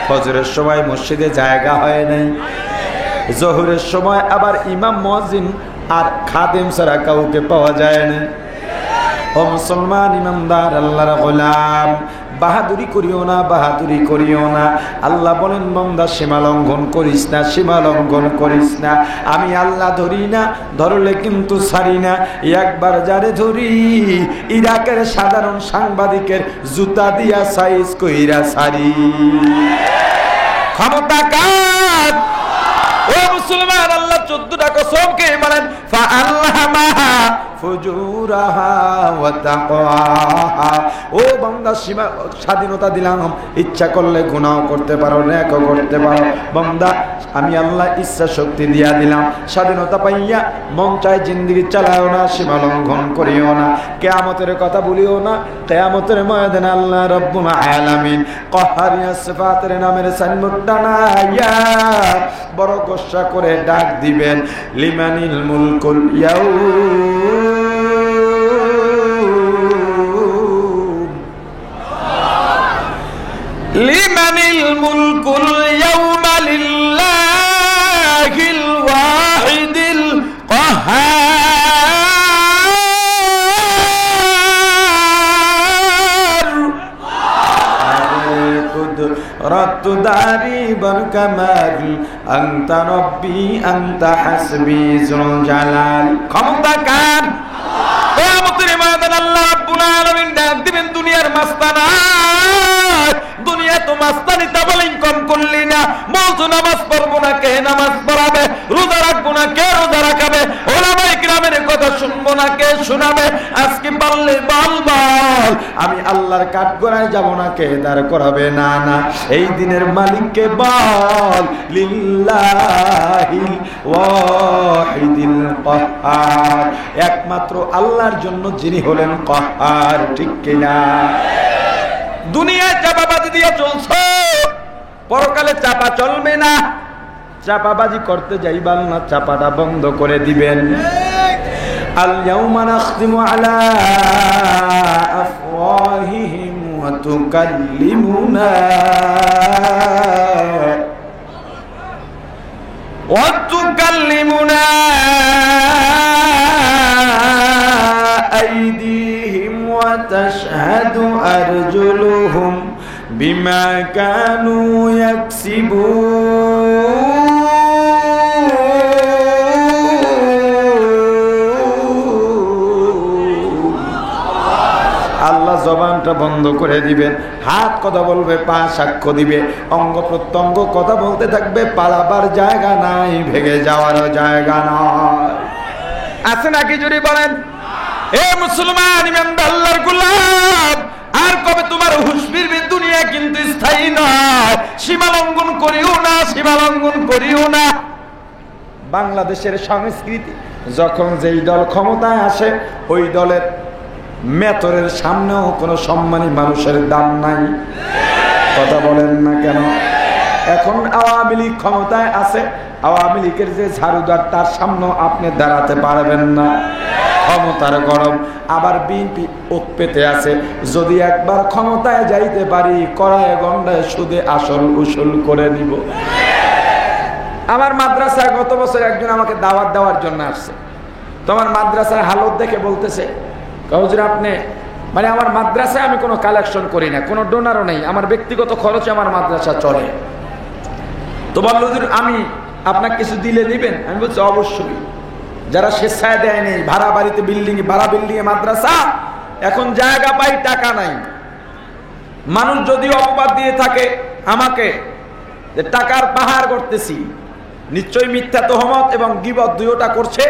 [SPEAKER 1] ফজরের সময় মসজিদে জায়গা হয় নাই, জোহরের সময় আবার ইমাম মুয়াজ্জিন আর খাদেম ছাড়া কাউকে পাওয়া যায় না। ও মুসলমান ইমানদার, আল্লাহর গোলাম, বাহাদুরি করিও না, বাহাদুরি করিও না। আল্লাহ বলেন, বান্দা সীমা লঙ্ঘন করিস না, সীমা লঙ্ঘন করিস না। আমি আল্লাহ ধরি না, ধরলে কিন্তু ছাড়ি না। একবার যারে ধরি, ইরাকের সাধারণ সাংবাদিকের জুতা দিয়া সাইজ কইরা ছাড়ি। ক্ষমতা কার? ও মুসলমান, আল্লাহ 14টা কসমকে বলেন, ফাআলহামাহা ফুজুরাহা ওয়া তাকওয়াহা। ও বান্দা, সীমা স্বাধীনতা দিলাম, ইচ্ছা করলে গুনাহ করতে পারো, নেকও করতে পারো। বান্দা, আমি আল্লাহ ইচ্ছা শক্তি দিয়া দিলাম, স্বাধীনতা পাইয়া মন চায় জিন্দেগি চালাও না, সীমা লঙ্ঘন করিও না। কিয়ামতের কথা বলিও না। কিয়ামতের ময়দানে আল্লাহ রব্বুল আলামিন কহারিয়া সিফাতের নামের সাইনবোর্ডটা নাইয়া বড় গোসা করে ডাক দিবেন, লিমানিল মুলকুল ইয়াউম, লিমানিল মুলকুল ইয়াউমা লিল্লাহিল ওয়াহিদিল কাহ্হার। কুদরত দারি বর কামাল, আনতা রব্বি আনতা হাসবি যুল জালাল। ক্ষমতা কার? কিয়ামতের ময়দানে আল্লাহ রাব্বুল আলামিন ডাক দিবেন, দুনিয়ার মাস্তানা, দুনিয়া তো মাস্তানি তা বলে ইনকাম করলি না, বলছো নামাজ পড়বো না, কে নামাজ পড়াবে? রোজা রাখবো না, কে রোজা রাখাবে? ওলামায়ে কিরামের কথা শুনবো না, কে শোনাবে? আজকে পারলে বল বল, আমি আল্লাহর কাঠগড়ায় যাব না, কে দাঁড় করাবে? না না, এই দিনের মালিককে বল, লিল্লাহিল ওয়াহিদিল কাহ্হার, একমাত্র আল্লাহর জন্য যিনি হলেন কাহ্হার। ঠিক কিনা? দুনিয়ায় চাপাবাজি দিয়ে চলছো, পরকালে চাপা চলবে না। চাপাবাজি করতে যাইবাল না, চাপাটা বন্ধ করে দিবেন। আল ইয়াউমা নাখতিমু আলা আফওয়াহিহিম ওয়া তুকাল্লিমুনা আইদিহিম ওয়া তাশহাদু আরজুলুহুম বিমা কানু ইয়াকসিবুন। আল্লাহ জবানটা বন্ধ করে দিবেন, হাত কথা বলবে, পা সাক্ষ্য দিবে, অঙ্গ প্রত্যঙ্গ কথা বলতে থাকবে, পালাবার জায়গা নাই, ভেঙে যাওয়ারও জায়গা নাই। আছে নাকি জুড়ে বলেন? এ মুসলমান ইমানদার আল্লাহর গোলাম, আর কবে তোমার হুঁশ ফিরবে? দুনিয়া কিন্তু স্থায়ী নয়। সীমা লঙ্ঘন করিও না, সীমা লঙ্ঘন করিও না। বাংলাদেশের সংস্কৃতি, যখন যেই দল ক্ষমতায় আসে, ওই দলের মেতরের সামনেও কোনো সম্মানী মানুষের দাম নাই। কথা বলেন না কেন? এখন আওয়ামী লীগ ক্ষমতায় আছে, আওয়ামী লীগের যে ঝাড়ুদার তার সামনে আপনি দাঁড়াতে পারবেন না, ক্ষমতার গরম। আবার বিএনপি পেতে আছে, যদি একবার ক্ষমতায় যাইতে পারি কড়ায় গন্ডায় সুদে আসল উসুল করে নিব। আমার মাদ্রাসায় গত বছর একজন আমাকে দাওয়াত দেওয়ার জন্য আসছে, তো আমার মাদ্রাসার হালত দেখে বলতেছে, হুজুর আপনি মানে আমার মাদ্রাসায় আমি কোনো কালেকশন করি না, কোনো ডোনারও নেই, আমার ব্যক্তিগত খরচে আমার মাদ্রাসা চলে। তো বলল হুজুর আমি আপনাকে কিছু দিলে দিবেন? আমি বলছি অবশ্যই। যারা স্বেচ্ছায় দেয় নেই, ভাড়া বাড়িতে বিল্ডিং, ভাড়া বিল্ডিং এ মাদ্রাসা, এখন জায়গা পাই টাকা নাই। মানুষ যদি অপবাদ দিয়ে থাকে আমাকে যে টাকার পাহাড় করতেছি, নিশ্চয়ই মিথ্যা তহমত এবং গীবত দুইটা করছে,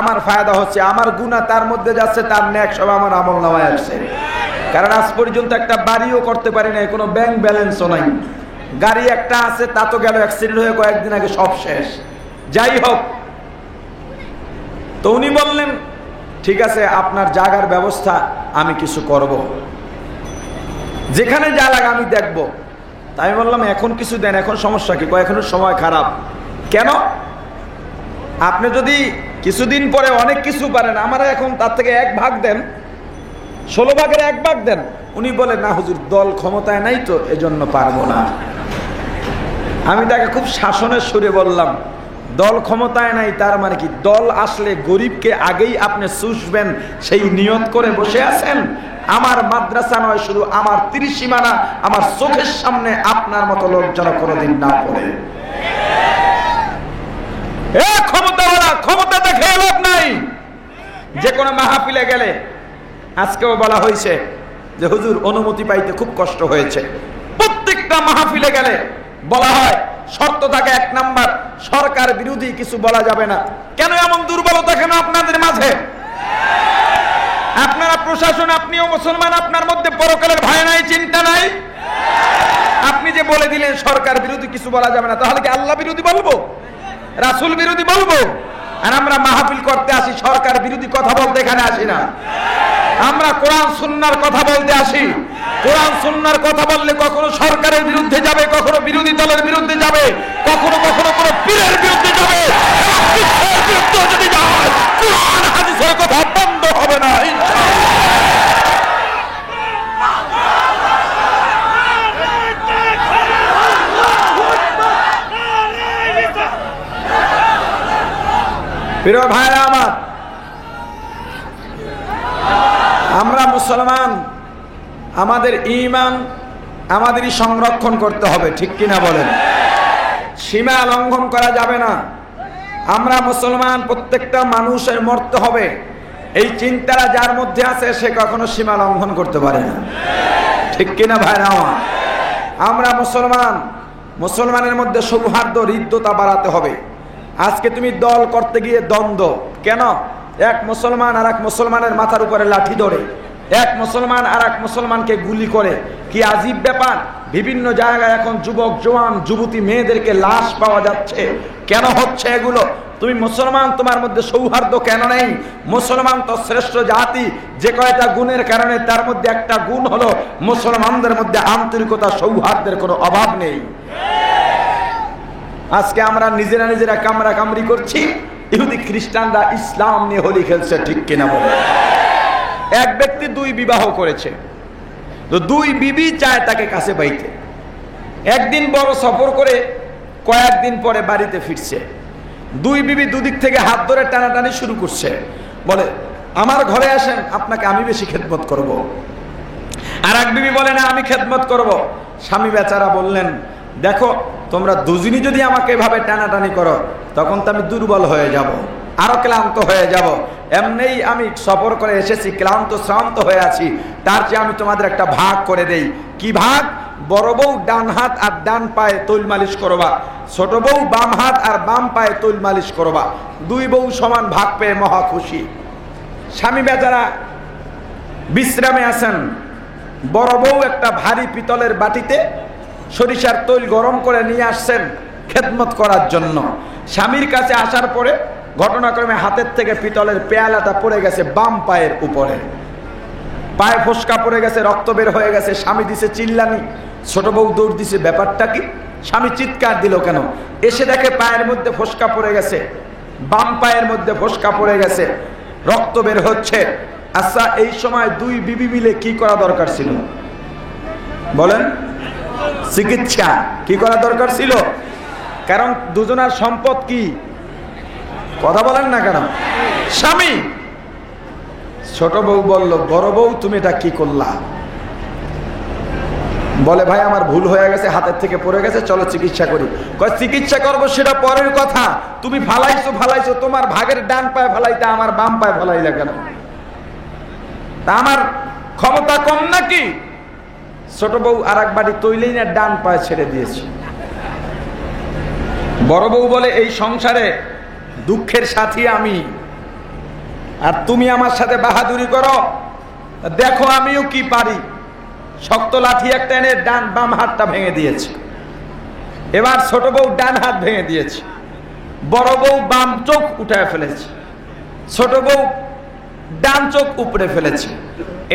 [SPEAKER 1] আমার ফায়দা হচ্ছে, আমার গুনাহ তার মধ্যে যাচ্ছে, তার নেক সব আমার আমলনামায় আসছে। কারণ আজ পর্যন্ত একটা বাড়িও করতে পারি নাই, কোনো ব্যাংক ব্যালেন্সও নাই, গাড়ি একটা আছে তা তো গেল অ্যাক্সিডেন্ট হয়ে কয়েকদিন আগে, সব শেষ। যাই হোক, তো উনি বললেন ঠিক আছে আপনার জায়গার ব্যবস্থা আমি কিছু করব, যেখানে যা লাগে আমি দেখব। তাই বললাম এখন কিছু দেন, এখন সমস্যা কি? এখনো সময় খারাপ। কেন? আপনি যদি কিছুদিন পরে অনেক কিছু পারেন, আমার এখন তার থেকে 1 ভাগ দেন, 16 ভাগের 1 ভাগ দেন। উনি বলে না হুজুর দল ক্ষমতায় নাই তো এজন্য পারবো না। আমি তাকে খুব শাসনের সুরে বললাম, দল ক্ষমতায় নাই তার মানে কি? দল আসলে গরিবকে আগেই আপনি চুষবেন সেই নিয়ত করে বসে আছেন? আমার মাদ্রাসা নয়, শুধু আমার ত্রিসীমানা, আমার চোখের সামনে আপনার মতো লোক যেন কোনোদিন না পড়ে। ক্ষমতাওয়ালা ক্ষমতা দেখে লোক নাই। যে কোনো মাহফিলে গেলে, আজকেও বলা হয়েছে যে হুজুর অনুমতি পাইতে খুব কষ্ট হয়েছে। প্রত্যেকটা মাহফিলে গেলে বলা হয় শর্ত থাকে 1 নাম্বার, সরকার বিরোধী কিছু বলা যাবে না। কেন এমন দুর্বলতা কেন আপনাদের মাঝে? আপনারা প্রশাসন, আপনিও মুসলমান, আপনার মধ্যে পরকালের ভয় নাই, চিন্তা নাই। আপনি যে বলে দিলেন সরকার বিরোধী কিছু বলা যাবে না, তাহলে কি আল্লাহ বিরোধী বলবো, রাসূল বিরোধী বলবো? আর আমরা মাহফিল করতে আসি, সরকার বিরোধী কথা বলতে এখানে আসি না, আমরা কোরআন সুন্নাহর কথা বলতে আসি। কোরআন সুন্নাহর কথা বললে কখনো সরকারের বিরুদ্ধে যাবে, কখনো বিরোধী দলের বিরুদ্ধে যাবে, কখনো কখনো কোনো পীরের বিরুদ্ধে যাবে। যদি যায় কোরআন হাদিসের কথা বন্ধ হবে না ইনশাআল্লাহ। প্রিয় ভাইরা আমার, আমরা মুসলমান, আমাদের ঈমান আমাদেরই সংরক্ষণ করতে হবে, ঠিক কিনা বলেন? সীমা লঙ্ঘন করা যাবে না। আমরা মুসলমান, প্রত্যেকটা মানুষের মরতে হবে, এই চিন্তাটা যার মধ্যে আছে সে কখনো সীমা লঙ্ঘন করতে পারে না, ঠিক কিনা ভাইরা আমার? আমরা মুসলমান, মুসলমানের মধ্যে সৌহার্দ্য, হৃদ্যতা বাড়াতে হবে। আজকে তুমি দল করতে গিয়ে দ্বন্দ্ব কেন? এক মুসলমান আর এক মুসলমানের মাথার উপরে লাঠি ধরে, এক মুসলমান আর এক মুসলমানকে গুলি করে, কি আজীব ব্যাপার। বিভিন্ন জায়গায় এখন যুবক জওয়ান যুবতী মেয়েদেরকে লাশ পাওয়া যাচ্ছে। কেন হচ্ছে এগুলো? তুমি মুসলমান, তোমার মধ্যে সৌহার্দ্য কেন নেই? মুসলমান তো শ্রেষ্ঠ জাতি, যে কয়টা গুণের কারণে তার মধ্যে একটা গুণ হলো মুসলমানদের মধ্যে আন্তরিকতা, সৌহার্দ্যের কোনো অভাব নেই। আজকে আমরা নিজেরা কামড়া কামড়ি করছি, ইহুদি খ্রিস্টানরা ইসলাম নিয়ে হোলি খেলছে, ঠিক কিনা বলে? এক ব্যক্তি 2 বিবাহ করেছে, তো 2 বিবি চায় তাকে কাছে পাইতে। একদিন বড় সফর করে কয়েকদিন পরে বাড়িতে ফিরছে, 2 বিবি দুদিক থেকে হাত ধরে টানাটানি শুরু করছে, বলে আমার ঘরে আসেন, আপনাকে আমি বেশি খেদমত করব। আর এক বিবি বলে না আমি খেদমত করব। স্বামী বেচারা বললেন দেখো তোমরা দুজনই যদি আমাকে এভাবে টানাটানি করো তখন তো আমি দুর্বল হয়ে যাব, আরো ক্লান্ত হয়ে যাব। এমনিই আমি সফর করে এসেছি, ক্লান্ত শ্রান্ত হয়ে আছি, তার চেয়ে আমি তোমাদের একটা ভাগ করে দেই। কি ভাগ? বড় বউ ডান হাত আর ডান পায়ে তৈল মালিশ করবা, ছোট বউ বাম হাত আর বাম পায়ে তৈল মালিশ করবা। 2 বউ সমান ভাগ পেয়ে মহা খুশি। স্বামী বেচারা বিশ্রামে আছেন, বড় বউ একটা ভারী পিতলের বাটিতে সরিষার তৈল গরম করে নিয়ে আসছেন খেদমত করার জন্য। স্বামীর কাছে আসার পরে ঘটনাক্রমে হাতের থেকে পিতলের পেয়ালাটা পড়ে গেছে বাম পায়ের উপরে। পায়ে ফোসকা পড়ে গেছে, রক্ত বের হয়ে গেছে, স্বামী দিছে চিল্লানি, ছোট বউ দৌড় দিছে, ব্যাপারটা কি? স্বামী চিৎকার দিল কেন? এসে দেখে পায়ের মধ্যে ফোসকা পড়ে গেছে, বাম পায়ের মধ্যে ফোসকা পড়ে গেছে, রক্ত বের হচ্ছে। আচ্ছা, এই সময় দুই বিবি মিলে কি করা দরকার ছিল বলেন? চিকিৎসা কি করা দরকার ছিল? কারণ দুজনার সম্পদ কি? কথা বলেন না কেন? স্বামী। ছোট বউ বলল, বড় বউ তুমি এটা কি করলা? বলে, ভাই আমার ভুল হয়ে গেছে, হাতের থেকে পড়ে গেছে, চলো চিকিৎসা করি। কয়, চিকিৎসা করবো সেটা পরের কথা, তুমি ফালাইছো, তোমার ভাগের ডান পায়ে ফালাইতে আমার বাম পায়ে ফালাইলা কেন? তা আমার ক্ষমতা কম নাকি? ছোট বউ আর এক বাড়ি তৈলেই না ডান পায়ে ছেড়ে দিয়েছে। বড় বউ বলে, এই সংসারে দুঃখের সাথী আমি, আর তুমি আমার সাথে বাহাদুরি করো, দেখো আমিও কি পারি। শক্ত লাঠি একটা এনে ডান বাম হাতটা ভেঙে দিয়েছে। এবার ছোট বউ ডান হাত ভেঙে দিয়েছে, বড় বউ বাম চোখ উঠায় ফেলেছে, ছোট বউ ডান চোখ উপড়ে ফেলেছে।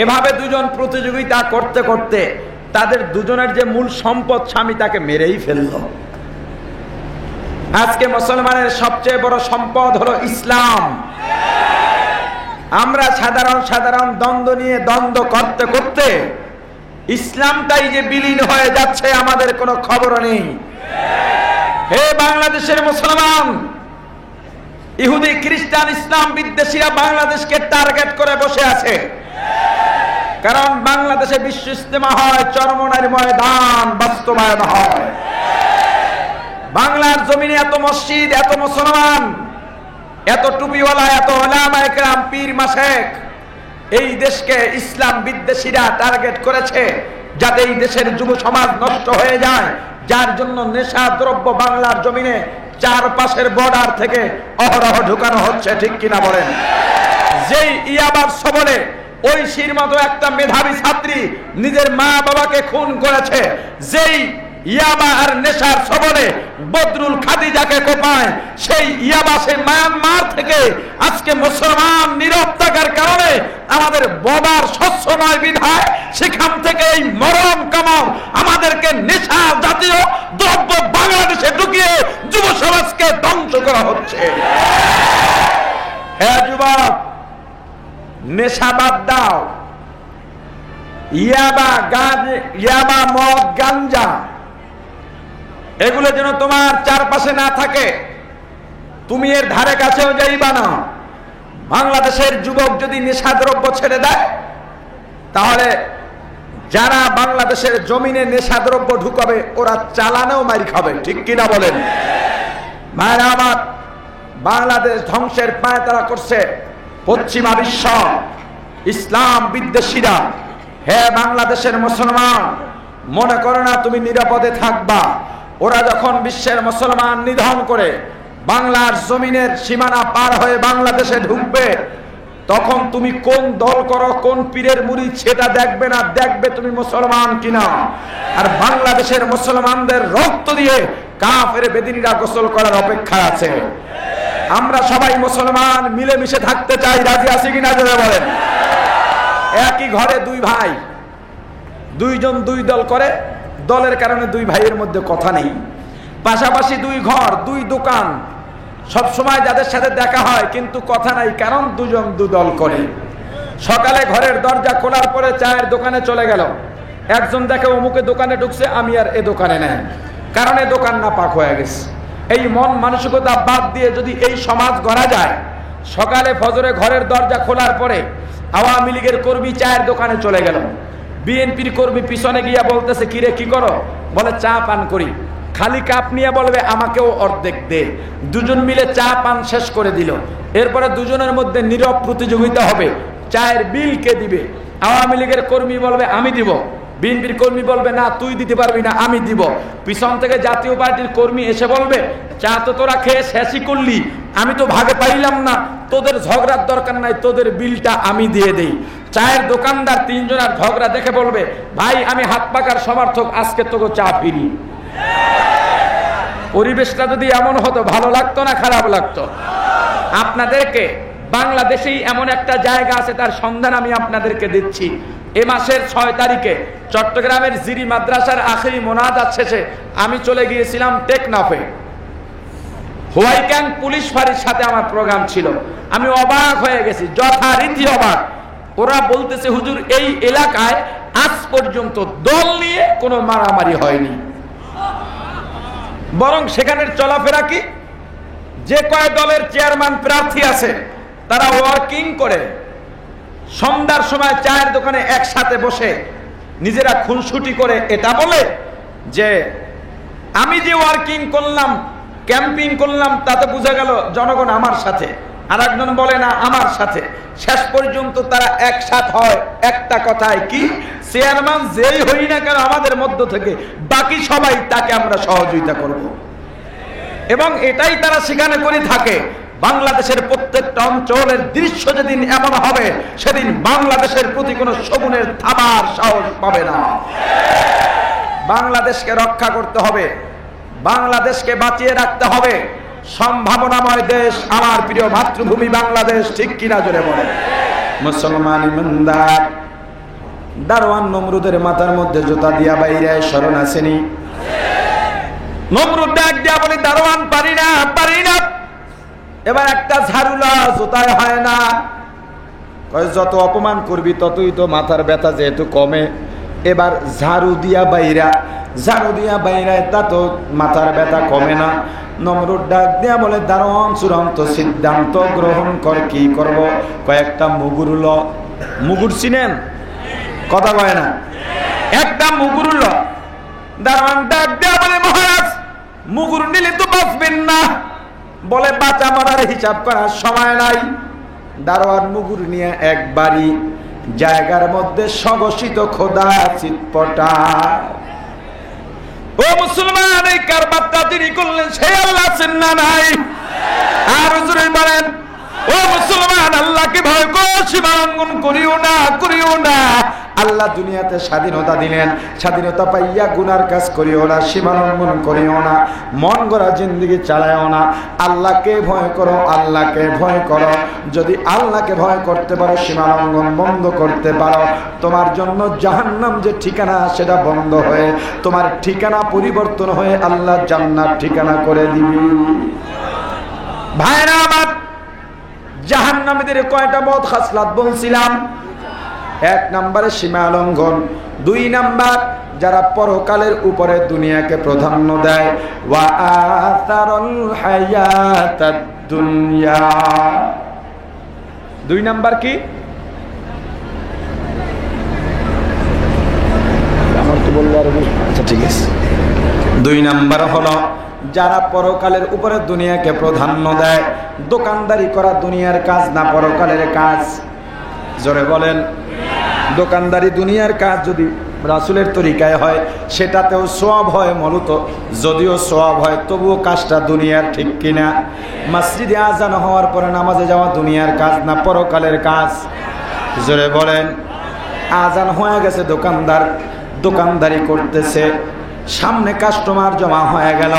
[SPEAKER 1] এভাবে দুজন প্রতিযোগিতা করতে করতে তাদের দুজনের যে মূল সম্পদ স্বামী তাকে মেরেই ফেলল। আজকে মুসলমানের সবচেয়ে বড় সম্পদ হলো ইসলাম। আমরা সাধারণ দ্বন্দ্ব নিয়ে দ্বন্দ্ব করতে করতে ইসলামটাই যে বিলীন হয়ে যাচ্ছে আমাদের কোনো খবর নেই। হে বাংলাদেশের মুসলমান, ইহুদি খ্রিস্টান ইসলাম বিদ্বেষীরা বাংলাদেশকে টার্গেট করে বসে আছে। কারণ বাংলাদেশে বিশ্ব ইজতেমা হয়, চরমনাইর ময়দান বাস্তবায়ন হয়। বাংলার জমিনে এত মসজিদ, এত মুসলমান, এত টুপিওয়ালা, এত উলামায়ে কেরাম, পীর মাশায়েখ, এই দেশকে ইসলাম বিদ্বেষীরা টার্গেট করেছে যাতে এই দেশের যুব সমাজ নষ্ট হয়ে যায়। যার জন্য নেশা দ্রব্য বাংলার জমিনে চারপাশের বর্ডার থেকে অহরহ ঢুকানো হচ্ছে, ঠিক কিনা বলেন? যেই ইয়াবার সবলে ঐশীর মতো একটা মেধাবী ছাত্রী নিজের মা বাবাকে খুন করেছে, যেই ইয়াবা আর নেশার সবলে বদরুল খাদিজাকে কোপায়, সেই ইয়াবা সে মায়ানমার থেকে আজকে মুসলমান নীরব থাকার কারণে আমাদের ববার শস্য নয় বিধায় সেখান থেকে এই মরণ কামড় আমাদেরকে নেশা জাতীয় দ্রব্য বাংলাদেশে ঢুকিয়ে যুব সমাজকে ধ্বংস করা হচ্ছে। হ্যাঁ যুবক, নেশা বাদ দাও, ইয়াবা মদ গাঞ্জা এগুলো যেন তোমার চারপাশে না থাকে, তুমি এর ধারে কাছেও যাইবা না। বাংলাদেশের যুবক যদি নেশাদ্রব্য ছেড়ে দেয়, তাহলে যারা বাংলাদেশের জমিনে নেশাদ্রব্য ঢুকাবে ওরা চালানেও মারি খাবে, ঠিক কিনা বলেন? মায়েরা আমার, বাংলাদেশ ধ্বংসের পায়তারা করছে পশ্চিমা বিশ্ব, ইসলাম বিদ্বেষীরা। হে বাংলাদেশের মুসলমান, মনে করো না তুমি নিরাপদে থাকবা। ওরা যখন বিশ্বের মুসলমান নিধন করে বাংলার জমিনের সীমানা পার হয়ে বাংলাদেশে ঢুকবে, তখন তুমি কোন দল করো, কোন পীরের মুরিদ সেটা দেখবে না, দেখবে তুমি মুসলমান কিনা। আর বাংলাদেশের মুসলমানদের রক্ত দিয়ে কাফের বেদিনীরা গোসল করার অপেক্ষা আছে। আমরা সবাই মুসলমান মিলেমিশে থাকতে চাই, রাজি আছি কিনা জোরে বলেন? একই ঘরে দুই ভাই, দুইজন দুই দল করে, দলের কারণে দুই ভাইয়ের মধ্যে কথা নেই। পাশাপাশি দুই ঘর, দুই দোকান, সব সময় যাদের সাথে দেখা হয় কিন্তু কথা নাই, কারণ দুজন দু দল করে। সকালে ঘরের দরজা খোলার পরে চায়ের দোকানে চলে গেল, একজন দেখে অমুকে দোকানে ঢুকছে, আমি আর এ দোকানে নেই, কারণ এ দোকান না পাক হয়ে গেছে। এই মন মানসিকতা বাদ দিয়ে যদি এই সমাজ গড়া যায়, সকালে ফজরে ঘরের দরজা খোলার পরে আওয়ামী লীগের কর্মী চায়ের দোকানে চলে গেল, বিএনপির কর্মী পিছনে গিয়া বলতেছে, কিরে কি করো? বলে চা পান করি। খালি কাপ নিয়ে বলবে আমাকেও অর্ধেক দে। দুজন মিলে চা পান শেষ করে দিল। এরপরে দুজনের মধ্যে নীরব প্রতিযোগিতা হবে, চায়ের বিল কে দিবে। আওয়ামী লীগের কর্মী বলবে আমি দিব, বিএনপির কর্মী বলবে না তুই দিতে পারবি না, আমি দিব। পিছন থেকে জাতীয় পার্টির কর্মী এসে বলবে, চা তো তোরা খেয়ে শেষই করলি, আমি তো ভাগে পাইলাম না, তোদের ঝগড়ার দরকার নাই, তোদের বিলটা আমি দিয়ে দেই। চায়ের দোকানদার তিনজনের ঝগড়া দেখে বলবে, ভাই আমি হাত পাকার সমর্থক, আজকে তোকে চা ফিরি। পরিবেশটা যদি এমন হতো ভালো লাগতো না খারাপ লাগতো? আপনাদেরকে
[SPEAKER 3] বাংলাদেশেই এমন একটা জায়গা আছে, তার সন্ধান আমি আপনাদেরকে দিচ্ছি। এ মাসের 6 তারিখে চট্টগ্রামের জিরি মাদ্রাসার আখেরি মোনাজাত শেষে আমি চলে গিয়েছিলাম টেকনাফে। হোয়াইক্যাং পুলিশ ফাঁড়ির সাথে আমার প্রোগ্রাম ছিল। আমি অবাক হয়ে গেছি, যথারীতি অবাক। ওরা বলতেছে, হুজুর এই এলাকায় আজ পর্যন্ত দল নিয়ে কোনো মারামারি হয়নি, বরং সেখানের চলাফেরা কি, যে কয় দলের চেয়ারম্যান প্রার্থী আছে তারা ওয়ার্কিং করে সন্ধ্যার সময় চায়ের দোকানে একসাথে বসে নিজেরা খুনসুটি করে এটা বলে যে আমি যে ওয়ার্কিং করলাম, ক্যাম্পিং করলাম, তাতে বোঝা গেল জনগণ আমার সাথে। আর একজন বলে না আমার সাথে। শেষ পর্যন্ত তারা একসাথ হয় একটা কথায়, কি চেয়ারম্যান যেই হই না কেন আমাদের মধ্য থেকে বাকি সবাই তাকে আমরা সহযোগিতা করব। এবং এটাই তারা সেখানে করে থাকে। বাংলাদেশের প্রত্যেকটা অঞ্চলের দৃশ্য যেদিন এমন হবে, সেদিন বাংলাদেশের প্রতি কোনো শগুনের থামার সাহস পাবে না। বাংলাদেশকে রক্ষা করতে হবে, বাংলাদেশকে বাঁচিয়ে রাখতে হবে। সম্ভাবনাময় দেশ আমার প্রিয় মাতৃভূমি বাংলাদেশ, ঠিক কিনা জোরে বলে। মুসলমান ইমানদার দারওয়ান নমরুদের মাথার মধ্যে জুতা দিয়া বাইরে শরণ আসেনি। নমরুদ ডাক দিয়া বলে, দারওয়ান পারি না, পারি না। এবার একটা ঝাড়ুলা জুতায় হয় না। কয় যত অপমান করবি ততই তো মাথার ব্যথা যেহেতু কমে। এবার ঝাড়ু দিয়া বাইরায় তা তো মাথার ব্যথা কমে না। নমরুদ ডাক দিয়া বলে, দারোয়ান চূড়ান্ত সিদ্ধান্ত গ্রহণ কর, কি করব? কয়েকটা মুগুর ল। মুগুর চিনেন? কথা কয় না, একটা মুগুর ল। দারোয়ান ডাক দিয়া বলে, মহারাজ মুগুর নিলে তো বাঁচবেন না। বলে, বাঁচা মারার হিসাব করার সময় নাই। দারোয়ান মুগুর নিয়ে একবারই জায়গার মধ্যে স্বঘোষিত খোদা চিৎপটা। ও মুসলমান, এই কারবারটা তিনি করলেন সেই আল্লাহ আছেন না নাই? আর হুজুরে বলেন, ও মুসলমান আল্লাহকে ভয় করো, সীমালঙ্ঘন করিও না, করিও না। আল্লাহ দুনিয়াতে স্বাধীনতা দিলেন, স্বাধীনতা পাইয়া গুনার কাজ করিও না, সীমালঙ্ঘন করিও না, মন গড়া জিন্দেগি চালায়ও না। আল্লাহকে ভয় করো, আল্লাহকে ভয় করো। যদি আল্লাহকে ভয় করতে পারো, সীমালঙ্ঘন বন্ধ করতে পারো, তোমার জন্য জাহান্নাম যে ঠিকানা সেটা বন্ধ হয়ে তোমার ঠিকানা পরিবর্তন হয়ে আল্লাহ জান্নাত ঠিকানা করে দিবি। ভাইরা আমার, জাহান্নামীদের কয়টা বদ খাসলাত বলছিলাম? 1 নম্বরে সীমা লঙ্ঘন, 2 নাম্বার যারা পরকালের উপরে দুনিয়াকে প্রাধান্য দেয়, ওয়া আতারুল হায়াতাদ দুনিয়া। 2 নাম্বার কি? আমার তো বললো আর আচ্ছা ঠিক আছে। 2 নাম্বার হলো যারা পরকালের উপরে দুনিয়াকে প্রাধান্য দেয়। দোকানদারি করা দুনিয়ার কাজ না, পরকালের কাজ। জোরে বলেন। দোকানদারি দুনিয়ার কাজ যদি রাসূলের তরিকায় হয় সেটাতেও সওয়াব হয় মূলত, যদিও সওয়াব হয় তবুও কাজটা দুনিয়ার, ঠিক কিনা? মসজিদে আজান হওয়ার পরে নামাজে যাওয়া দুনিয়ার কাজ না, পরকালের কাজ। জোরে বলেন। আজান হয়ে গেছে, দোকানদার দোকানদারি করতেছে, সামনে কাস্টমার জমা হয়ে গেল।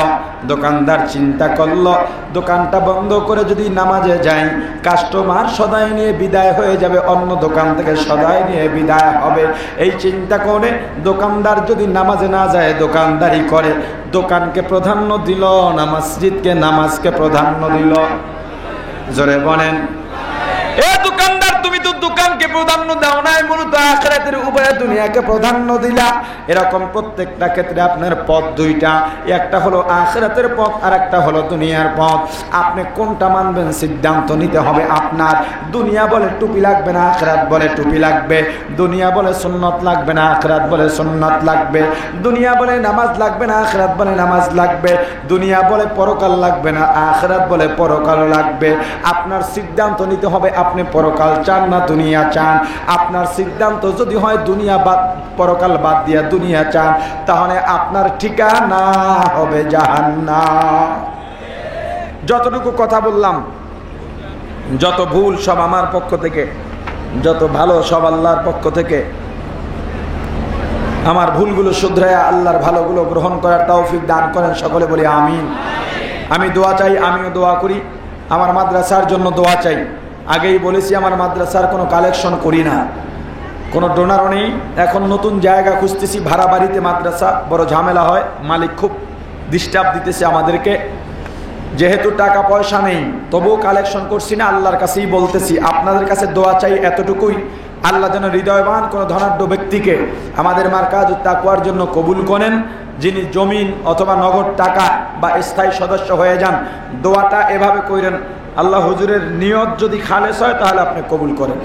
[SPEAKER 3] দোকানদার চিন্তা করলো দোকানটা বন্ধ করে যদি নামাজে যাই, কাস্টমার সদাই নিয়ে বিদায় হয়ে যাবে, অন্য দোকান থেকে সদাই নিয়ে বিদায় হবে। এই চিন্তা করে দোকানদার যদি নামাজে না যায়, দোকানদারি করে, দোকানকে প্রাধান্য দিল না মসজিদকে, নামাজকে প্রাধান্য দিল? জোরে বলেন। এ দোকানদার, তুমি তো দোকানকে প্রাধান্য দাও নাই, মূলত আখিরাতের উপরে দুনিয়াকে প্রাধান্য দিলা। এরকম প্রত্যেকটা ক্ষেত্রে আপনার পথ 2টা, একটা হলো আখিরাতের পথ আর একটা হলো দুনিয়ার পথ। আপনি কোনটা মানবেন সিদ্ধান্ত নিতে হবে আপনার। দুনিয়া বলে টুপি লাগবে না, আখিরাত বলে টুপি লাগবে। দুনিয়া বলে সুন্নত লাগবে না, আখিরাত বলে সুন্নত লাগবে। দুনিয়া বলে নামাজ লাগবে না, আখিরাত বলে নামাজ লাগবে। দুনিয়া বলে পরকাল লাগবে না, আখিরাত বলে পরকাল লাগবে। আপনার সিদ্ধান্ত নিতে হবে, আপনি পরকাল চান না দুনিয়া চান। আপনার সিদ্ধান্ত যদি হয় দুনিয়া বাদ, পরকাল বাদ দিয়া দুনিয়া চান, তাহলে আপনার ঠিকানা হবে জাহান্নাম। যতটুকু কথা বললাম, যত ভুল সব আমার পক্ষ থেকে, যত ভালো সব আল্লাহর পক্ষ থেকে। আমার ভুলগুলো শুধরায়া আল্লাহর ভালোগুলো গ্রহণ করার তৌফিক দান করেন, সকলে বলি আমিন। আমি দোয়া চাই, আমিও দোয়া করি। আমার মাদ্রাসার জন্য দোয়া চাই। আগেই বলেছি আমার মাদ্রাসার কোনো কালেকশন করি না, কোনো ডোনারও নেই। এখন নতুন জায়গা খুঁজতেছি, ভাড়া বাড়িতে মাদ্রাসা, বড় ঝামেলা হয়, মালিক খুব ডিস্টার্ব দিতেছে আমাদেরকে। যেহেতু টাকা পয়সা নেই তবুও কালেকশন করছি না, আল্লাহর কাছেই বলতেছি আপনাদের কাছে দোয়া চাই এতটুকুই, আল্লাহ যেন হৃদয়বান কোনো ধনাঢ্য ব্যক্তিকে আমাদের মারকাজুত তাকওয়ার জন্য কবুল করেন, যিনি জমিন অথবা নগদ টাকা বা স্থায়ী সদস্য হয়ে যান। দোয়াটা এভাবে করেন, আল্লাহ হুজুরের নিয়ত যদি খালেস হয় তাহলে আপনি কবুল করেন,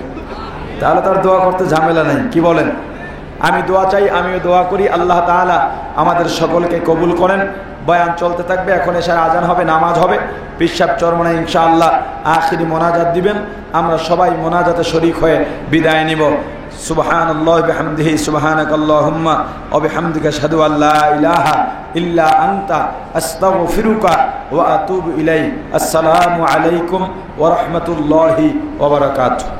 [SPEAKER 3] তাহলে তার দোয়া করতে ঝামেলা নেই। কি বলেন? আমি দোয়া চাই, আমিও দোয়া করি, আল্লাহ তাআলা আমাদের সকলকে কবুল করেন। বয়ান চলতে থাকবে, এখন এশার আজান হবে, নামাজ হবে, পিসাব চরমনে ইনশাআল্লাহ আখিরি মোনাজাত দিবেন। আমরা সবাই মোনাজাতে শরীক হয়ে বিদায় নিব। সুবহানাল্লাহি বিহামদিহি সুবহানাকাল্লাহুম্মা ওয়া বিহামদিকা আশহাদু আল্লা ইলাহা ইল্লা আনতা আস্তাগফিরুকা ওয়া আতুবু ইলাইক। আসসালামু আলাইকুম ওয়া রাহমাতুল্লাহি ওয়া বারাকাতুহু।